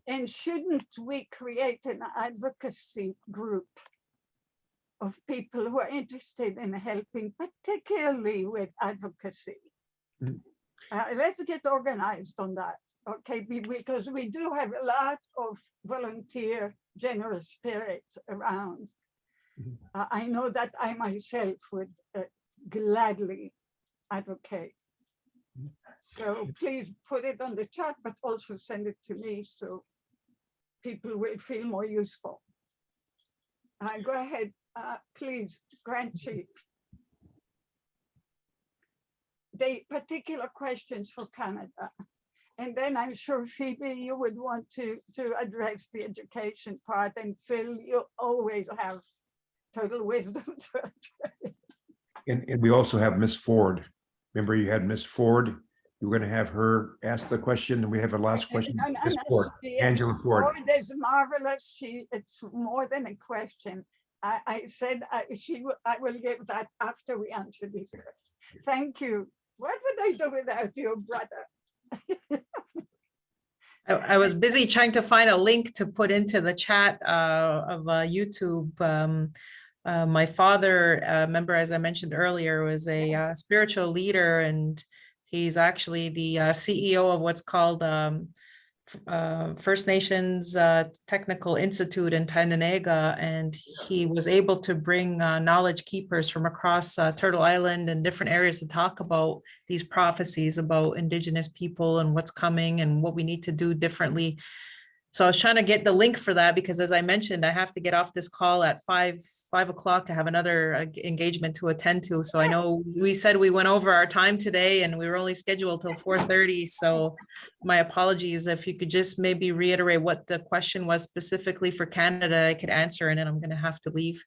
Speaker 1: And shouldn't we create an advocacy group of people who are interested in helping, particularly with advocacy? Let's get organized on that, okay? Because we do have a lot of volunteer, generous spirits around. I know that I myself would gladly advocate. So please put it on the chat, but also send it to me so people will feel more useful. Go ahead, please, Grand Chief. The particular questions for Canada. And then I'm sure, Phoebe, you would want to address the education part, and Phil, you always have total wisdom to address.
Speaker 2: And we also have Miss Ford. Remember, you had Miss Ford. You were going to have her ask the question, and we have a last question. Miss Ford, Angela Ford.
Speaker 1: Ford is marvelous. It's more than a question. I said I will give that after we answer these questions. Thank you. What would I do without your brother?
Speaker 3: I was busy trying to find a link to put into the chat of YouTube. My father, remember, as I mentioned earlier, was a spiritual leader, and he's actually the CEO of what's called First Nations Technical Institute in Tananega, and he was able to bring knowledge keepers from across Turtle Island and different areas to talk about these prophecies about Indigenous people and what's coming and what we need to do differently. So I was trying to get the link for that because, as I mentioned, I have to get off this call at 5 o'clock to have another engagement to attend to. So I know we said we went over our time today and we were only scheduled till 4:30. So my apologies. If you could just maybe reiterate what the question was specifically for Canada, I could answer, and then I'm going to have to leave.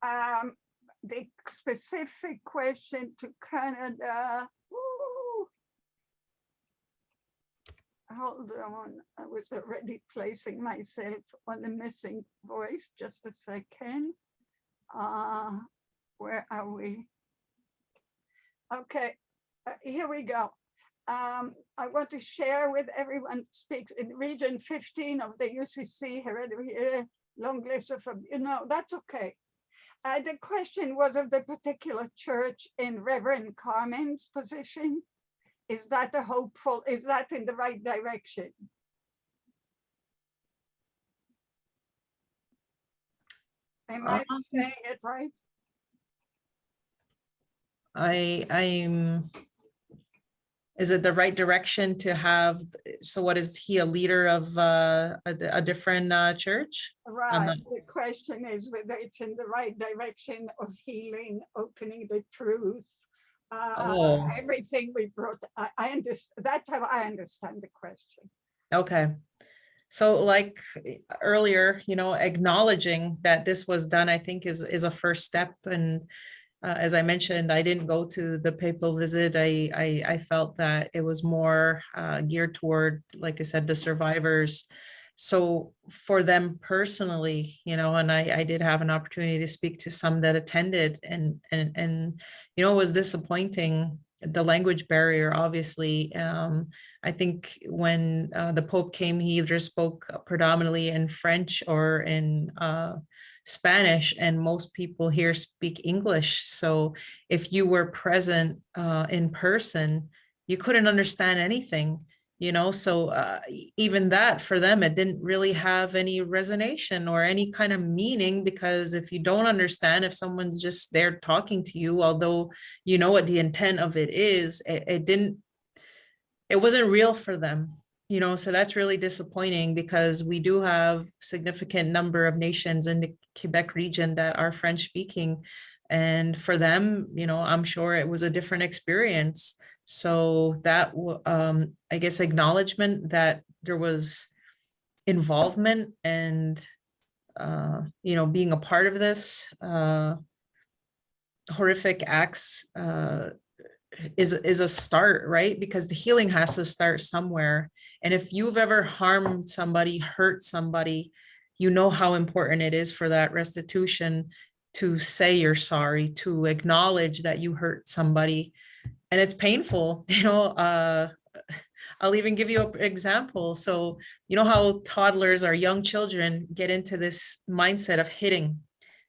Speaker 1: The specific question to Canada. Hold on, I was already placing myself on the missing voice. Just a second. Where are we? Okay, here we go. I want to share with everyone who speaks in region 15 of the UCC Hereditary long list of, that's okay. The question was of the particular church in Reverend Carmen's position. Is that is that in the right direction? Am I saying it right?
Speaker 3: I'm, is it the right direction to have, so what is he, a leader of a different church?
Speaker 1: Right, the question is whether it's in the right direction of healing, opening the truth, everything we brought. I understand, that's how I understand the question.
Speaker 3: Okay. So like earlier, acknowledging that this was done, I think is a first step. And as I mentioned, I didn't go to the papal visit. I felt that it was more geared toward, like I said, the survivors. So for them personally, and I did have an opportunity to speak to some that attended, and it was disappointing. The language barrier, obviously. I think when the Pope came, he either spoke predominantly in French or in Spanish, and most people here speak English. So if you were present in person, you couldn't understand anything, so even that for them, it didn't really have any resonation or any kind of meaning, because if you don't understand, if someone's just there talking to you, although you know what the intent of it is, it wasn't real for them. So that's really disappointing, because we do have significant number of nations in the Quebec region that are French speaking. And for them, I'm sure it was a different experience. So that, I guess, acknowledgement that there was involvement and, being a part of this horrific acts is a start, right? Because the healing has to start somewhere. And if you've ever harmed somebody, hurt somebody, you know how important it is for that restitution to say you're sorry, to acknowledge that you hurt somebody. And it's painful, I'll even give you an example. So, how toddlers or young children get into this mindset of hitting.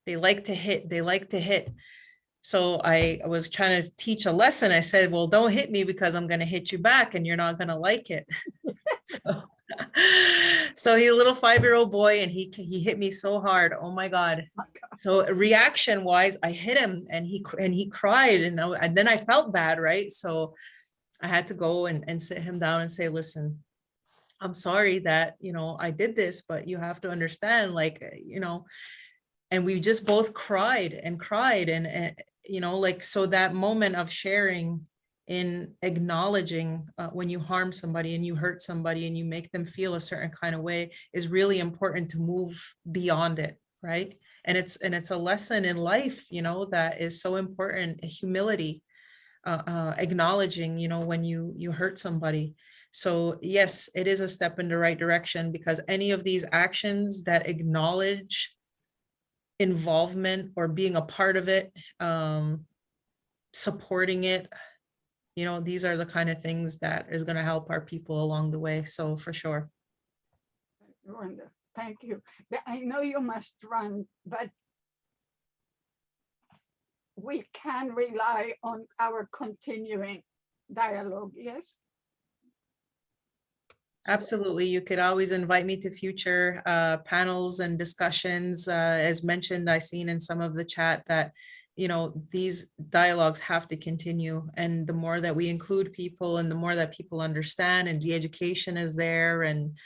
Speaker 3: They like to hit. So I was trying to teach a lesson. I said, well, don't hit me, because I'm going to hit you back and you're not going to like it. So he's a little 5-year-old boy, and he hit me so hard. Oh my God. So reaction wise, I hit him, and he cried, and then I felt bad. Right. So I had to go and sit him down and say, listen, I'm sorry that, I did this, but you have to understand, and we just both cried and so that moment of sharing, in acknowledging when you harm somebody and you hurt somebody and you make them feel a certain kind of way, is really important to move beyond it, right? And it's a lesson in life, that is so important. Humility, acknowledging, when you hurt somebody. So yes, it is a step in the right direction, because any of these actions that acknowledge involvement or being a part of it, supporting it, these are the kind of things that is going to help our people along the way. So for sure.
Speaker 1: Wonderful. Thank you. I know you must run, but we can rely on our continuing dialogue, yes?
Speaker 3: Absolutely. You could always invite me to future panels and discussions. As mentioned, I've seen in some of the chat that, these dialogues have to continue. And the more that we include people, and the more that people understand, and the education is there, and,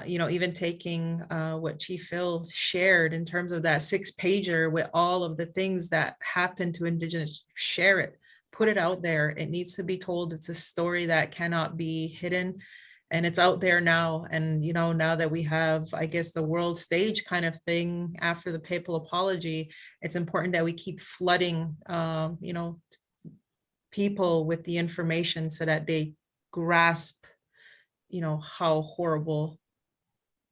Speaker 3: even taking what Chief Phil shared in terms of that 6-pager with all of the things that happen to Indigenous, share it, put it out there. It needs to be told. It's a story that cannot be hidden. And it's out there now. And, now that we have, I guess, the world stage kind of thing after the papal apology, it's important that we keep flooding, people with the information so that they grasp, how horrible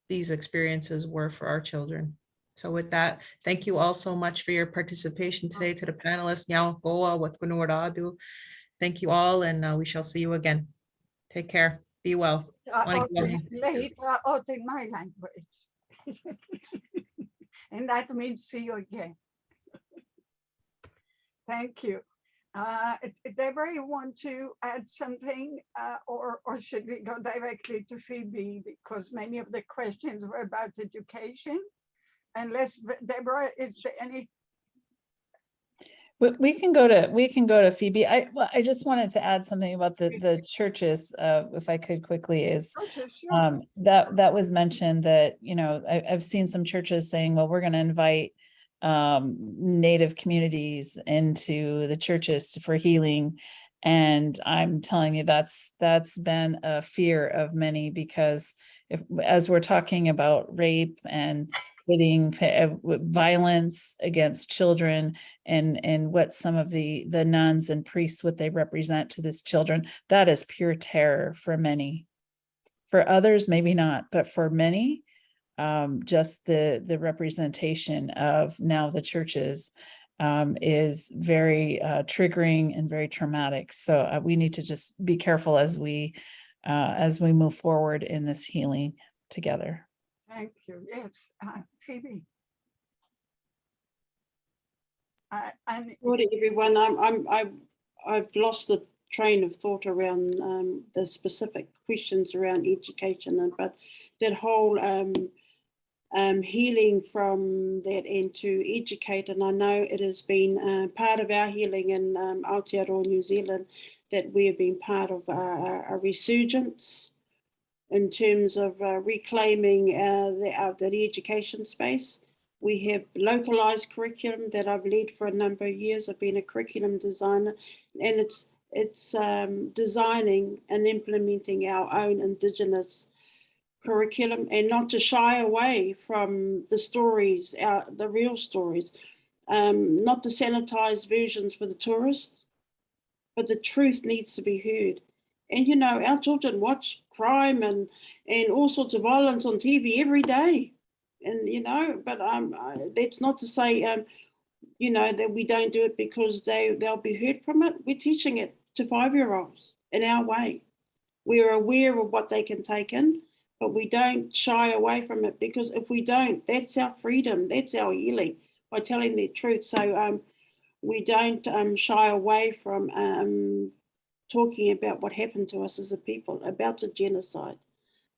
Speaker 3: these experiences were for our children. So with that, thank you all so much for your participation today. To the panelists, thank you all, and we shall see you again. Take care. Be well. Wanna go home.
Speaker 1: Out in my language. And that means see you again. Thank you. Deborah, you want to add something, or should we go directly to Phoebe, because many of the questions were about education? Unless, Deborah, is there any?
Speaker 4: We can go to Phoebe. I just wanted to add something about the churches, if I could quickly, is
Speaker 1: Sure.
Speaker 4: that was mentioned that, you know, I've seen some churches saying, well, we're going to invite Native communities into the churches for healing. And I'm telling you, that's been a fear of many, because as we're talking about rape and hitting violence against children, and what some of the nuns and priests, what they represent to this children, that is pure terror for many. For others, maybe not, but for many, just the representation of now the churches is very triggering and very traumatic. So we need to just be careful as we move forward in this healing together.
Speaker 1: Thank you. Yes, Phoebe.
Speaker 5: Good everyone. I've lost the train of thought around the specific questions around education, but that whole healing from that and to educate, and I know it has been part of our healing in Aotearoa, New Zealand, that we have been part of a resurgence in terms of reclaiming the education space. We have localized curriculum that I've led for a number of years. I've been a curriculum designer, and it's designing and implementing our own Indigenous curriculum, and not to shy away from the stories, the real stories, not the sanitized versions for the tourists, but the truth needs to be heard. And you know, our children watch crime and all sorts of violence on TV every day, and you know, but that's not to say you know, that we don't do it because they'll be hurt from it. We're teaching it to 5-year-olds in our way. We're aware of what they can take in, but we don't shy away from it, because if we don't, that's our freedom, that's our healing, by telling the truth. So we don't shy away from talking about what happened to us as a people, about the genocide,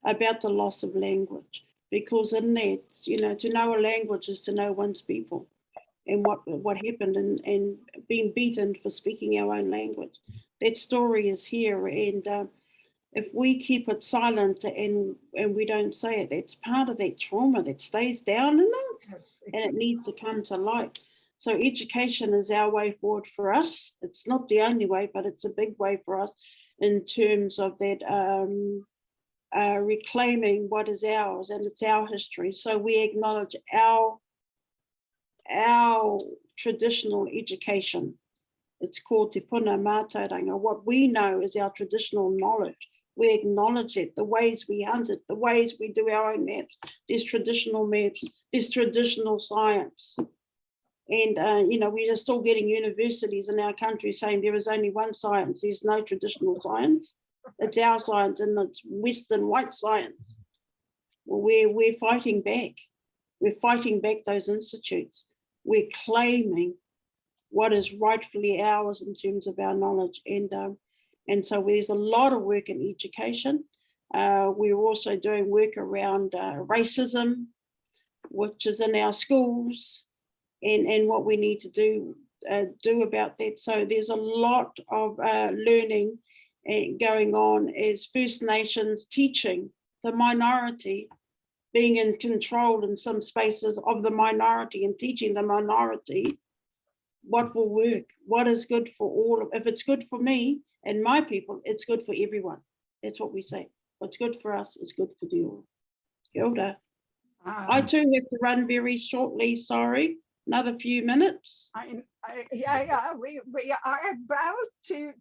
Speaker 5: about the loss of language, because in that, you know, to know a language is to know one's people, and what happened, and being beaten for speaking our own language. That story is here, and if we keep it silent and we don't say it, that's part of that trauma that stays down in us, and it needs to come to light. So education is our way forward for us. It's not the only way, but it's a big way for us in terms of that reclaiming what is ours, and it's our history. So we acknowledge our traditional education. It's called Te Puna Mātauranga. What we know is our traditional knowledge. We acknowledge it, the ways we hunt it, the ways we do our own maps. There's traditional maps, there's traditional science. And, you know, we are still getting universities in our country saying there is only one science. There's no traditional science. It's our science, and it's Western white science. Well, we're fighting back. We're fighting back those institutes. We're claiming what is rightfully ours in terms of our knowledge. And so there's a lot of work in education. We're also doing work around racism, which is in our schools, and what we need to do about that. So there's a lot of learning going on as First Nations teaching the minority, being in control in some spaces of the minority, and teaching the minority what will work, what is good for all. If it's good for me and my people, it's good for everyone. That's what we say. What's good for us is good for the all. Kia ora. I too have to run very shortly, sorry. Another few minutes.
Speaker 1: Yeah, we are about to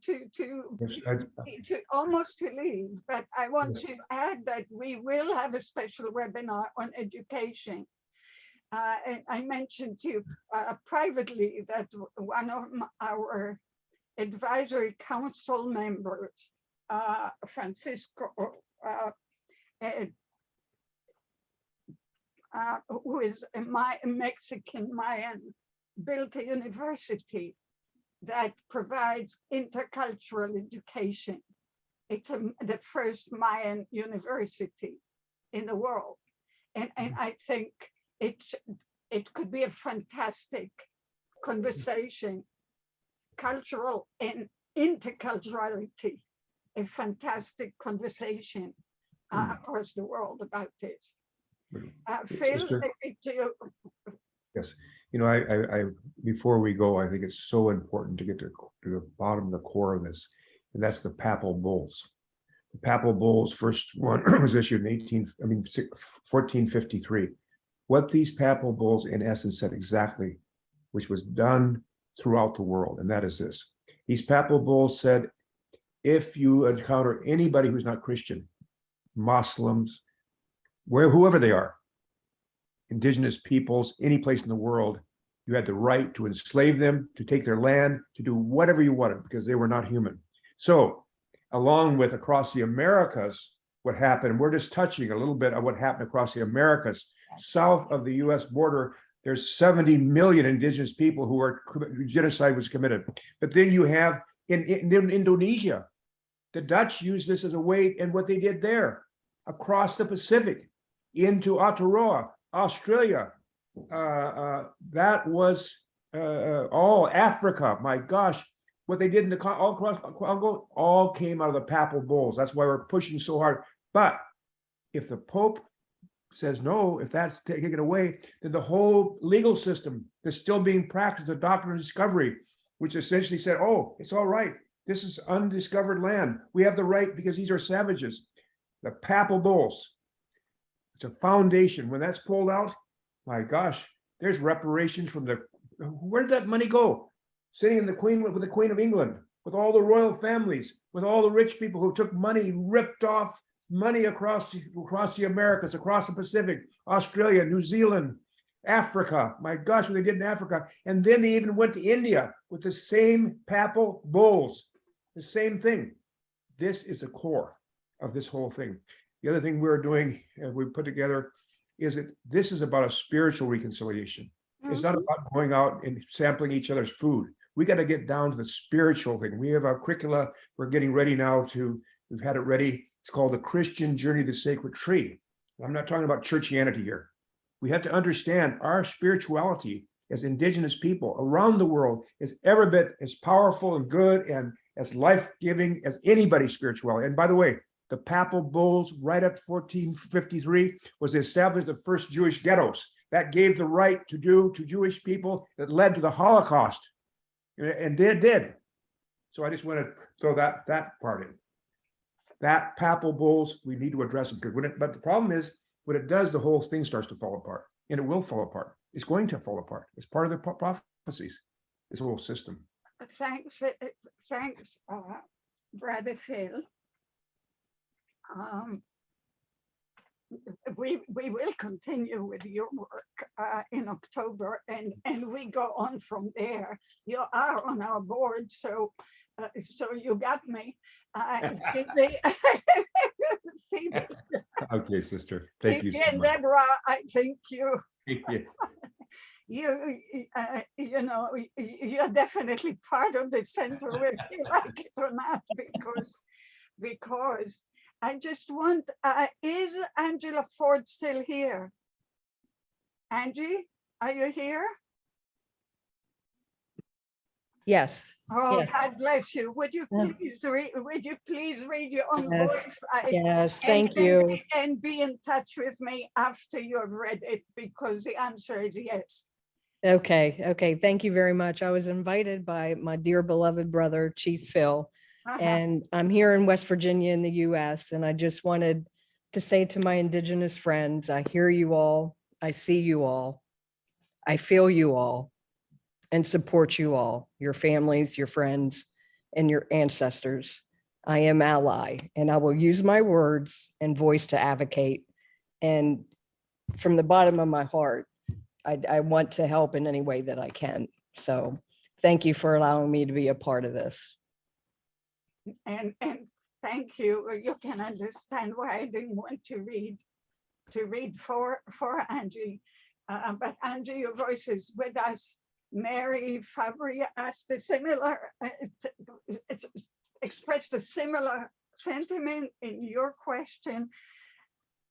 Speaker 1: almost to leave, but I want to add that we will have a special webinar on education. I mentioned to you privately that one of our advisory council members Francisco, who is a Mexican Mayan, built a university that provides intercultural education. It's the first Mayan university in the world. And I think it could be a fantastic conversation, cultural and interculturality, a fantastic conversation across the world about this. Phil,
Speaker 2: Sister?
Speaker 1: Yes.
Speaker 2: You know, I before we go, I think it's so important to get to the bottom of the core of this, and that's the papal bulls. The papal bulls, first one was issued in 1453. What these papal bulls in essence said exactly, which was done throughout the world, and that is this. These papal bulls said, if you encounter anybody who's not Christian, Muslims, whoever they are, indigenous peoples, any place in the world, you had the right to enslave them, to take their land, to do whatever you wanted, because they were not human. So, along with across the Americas, what happened, we're just touching a little bit of what happened across the Americas. South of the US border, there's 70 million indigenous people who are, genocide was committed. But then you have in Indonesia, the Dutch used this as a way, and what they did there, across the Pacific, into Aotearoa, Australia, that was all Africa. My gosh, what they did in the all across Congo all came out of the papal bulls. That's why we're pushing so hard. But if the Pope says no, if that's taken away, then the whole legal system is still being practiced, the doctrine of discovery, which essentially said, oh, it's all right. This is undiscovered land. We have the right because these are savages. The papal bulls. It's a foundation. When that's pulled out, my gosh, there's reparations from the, where did that money go? Sitting in the Queen with the Queen of England, with all the royal families, with all the rich people who took money, ripped off money across the Americas, across the Pacific, Australia, New Zealand, Africa. My gosh, what they did in Africa. And then they even went to India with the same papal bulls, the same thing. This is the core of this whole thing. The other thing we're doing, we put together, is that this is about a spiritual reconciliation. It's not about going out and sampling each other's food. We got to get down to the spiritual thing. We have a curricula we're getting ready now we've had it ready. It's called The Christian Journey to the Sacred Tree. I'm not talking about churchianity here. We have to understand our spirituality as indigenous people around the world is every bit as powerful and good and as life-giving as anybody's spirituality. And by the way, the papal bulls right up 1453 was established the first Jewish ghettos. That gave the right to do to Jewish people that led to the Holocaust. And did. So I just want to throw that part in. That papal bulls, we need to address them because but the problem is when it does, the whole thing starts to fall apart, and it will fall apart. It's going to fall apart. It's part of the prophecies. This whole system.
Speaker 1: Thanks, Brother Phil. We will continue with your work in October, and we go on from there. You are on our board, so you got me. Phoebe.
Speaker 2: Okay, sister. Thank you so
Speaker 1: And
Speaker 2: much.
Speaker 1: Deborah, I think you.
Speaker 2: Yes.
Speaker 1: You know, you're definitely part of the center, whether you like it or not, because I just want, is Angela Ford still here? Angie, are you here?
Speaker 9: Yes.
Speaker 1: Oh,
Speaker 9: Yes.
Speaker 1: God bless you. Would you please read your own
Speaker 9: Yes.
Speaker 1: voice?
Speaker 9: Yes, thank you.
Speaker 1: And be in touch with me after you have read it, because the answer is yes.
Speaker 9: Okay. Thank you very much. I was invited by my dear beloved brother, Chief Phil, and I'm here in West Virginia in the US. And I just wanted to say to my Indigenous friends, I hear you all, I see you all, I feel you all, and support you all, your families, your friends, and your ancestors. I am ally, and I will use my words and voice to advocate. And from the bottom of my heart, I want to help in any way that I can. So thank you for allowing me to be a part of this.
Speaker 1: And thank you. You can understand why I didn't want to read for Angie. But Angie, your voice is with us. Mary Fabry asked a similar, expressed a similar sentiment in your question,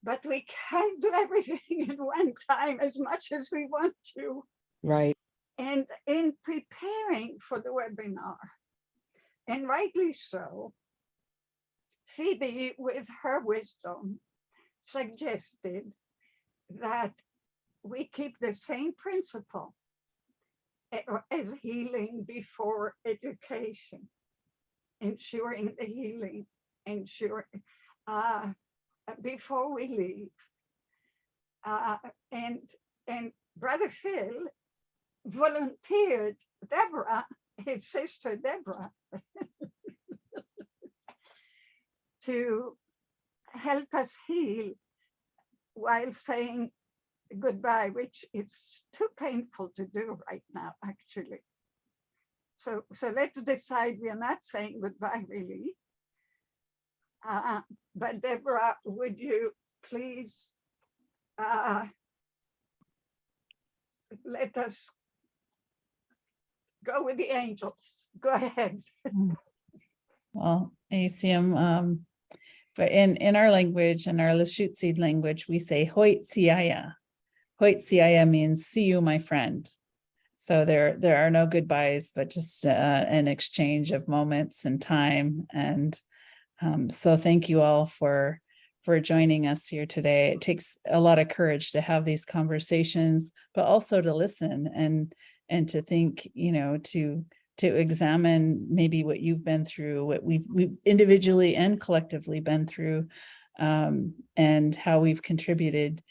Speaker 1: but we can't do everything in one time as much as we want to.
Speaker 9: Right.
Speaker 1: And in preparing for the webinar, and rightly so, Phoebe, with her wisdom, suggested that we keep the same principle as healing before education, ensuring the healing, before we leave. And Brother Phil volunteered Deborah, his sister Deborah, to help us heal while saying goodbye, which is too painful to do right now, actually. So let's decide we are not saying goodbye, really. But Deborah, would you please let us go with the angels? Go ahead.
Speaker 4: Well, ACM, but in our language, in our Lushootseed language, we say Hoit Siaya. Hoit Siaya means see you, my friend. So there are no goodbyes, but just an exchange of moments and time. And so thank you all for joining us here today. It takes a lot of courage to have these conversations, but also to listen and to think, to examine maybe what you've been through, what we've individually and collectively been through, and how we've contributed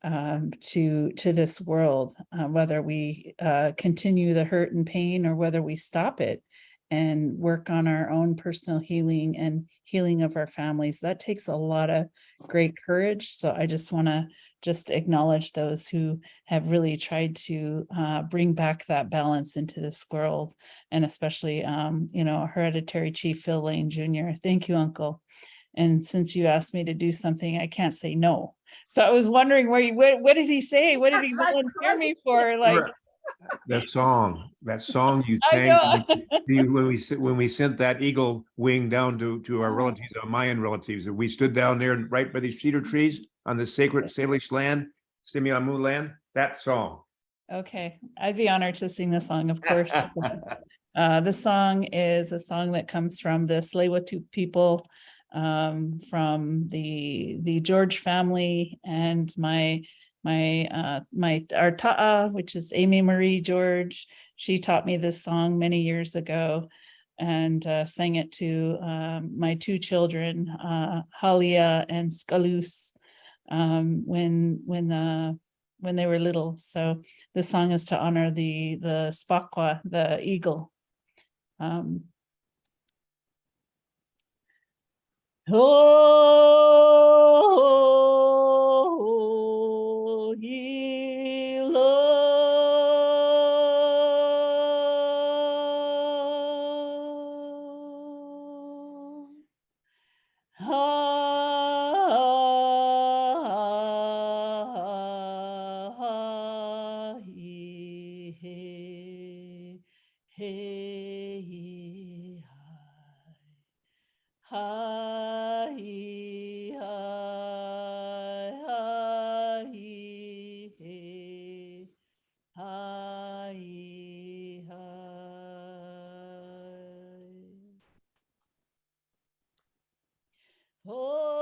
Speaker 4: to this world, whether we continue the hurt and pain or whether we stop it and work on our own personal healing and healing of our families. That takes a lot of great courage. So I just want to acknowledge those who have really tried to bring back that balance into this world, and especially, Hereditary Chief Phil Lane Jr. Thank you, Uncle. And since you asked me to do something, I can't say no. So I was wondering what did he say? What did he volunteer me for? Like
Speaker 2: that song you
Speaker 4: I
Speaker 2: sang
Speaker 4: know.
Speaker 2: when we sent that eagle wing down to our relatives, our Mayan relatives, and we stood down there right by these cedar trees on the sacred Salish land, Simiamu land. That song. Okay,
Speaker 4: I'd be honored to sing the song, of course. The song is a song that comes from the Tsleil-Waututh people, from the George family, and our ta'a, which is Amy Marie George. She taught me this song many years ago, and sang it to my two children, Halia and Scalus, when they were little. So the song is to honor the Spakwa, the eagle. Oh, ye Lord. Oh,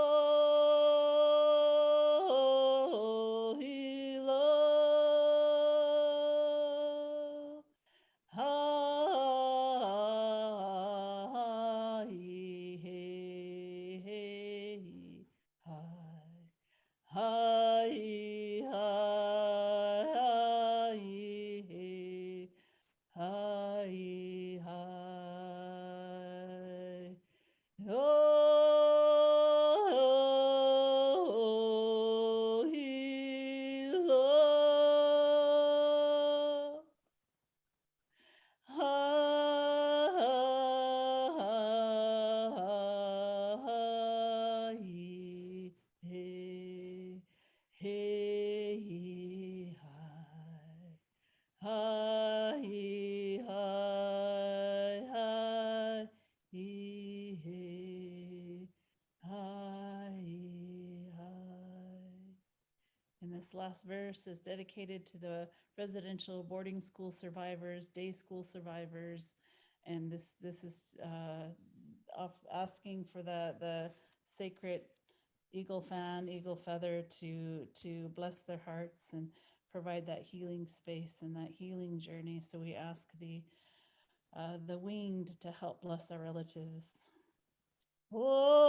Speaker 4: last verse is dedicated to the residential boarding school survivors, day school survivors. And this is asking for the sacred eagle feather to bless their hearts and provide that healing space and that healing journey. So we ask the winged to help bless our relatives. Oh,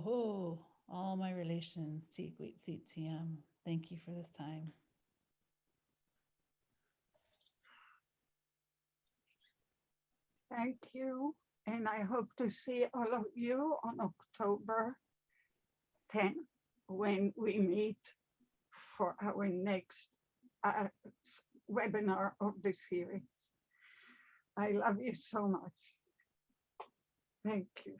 Speaker 4: Oh, all my relations, thank you for this time.
Speaker 1: Thank you. And I hope to see all of you on October 10th when we meet for our next webinar of the series. I love you so much. Thank you.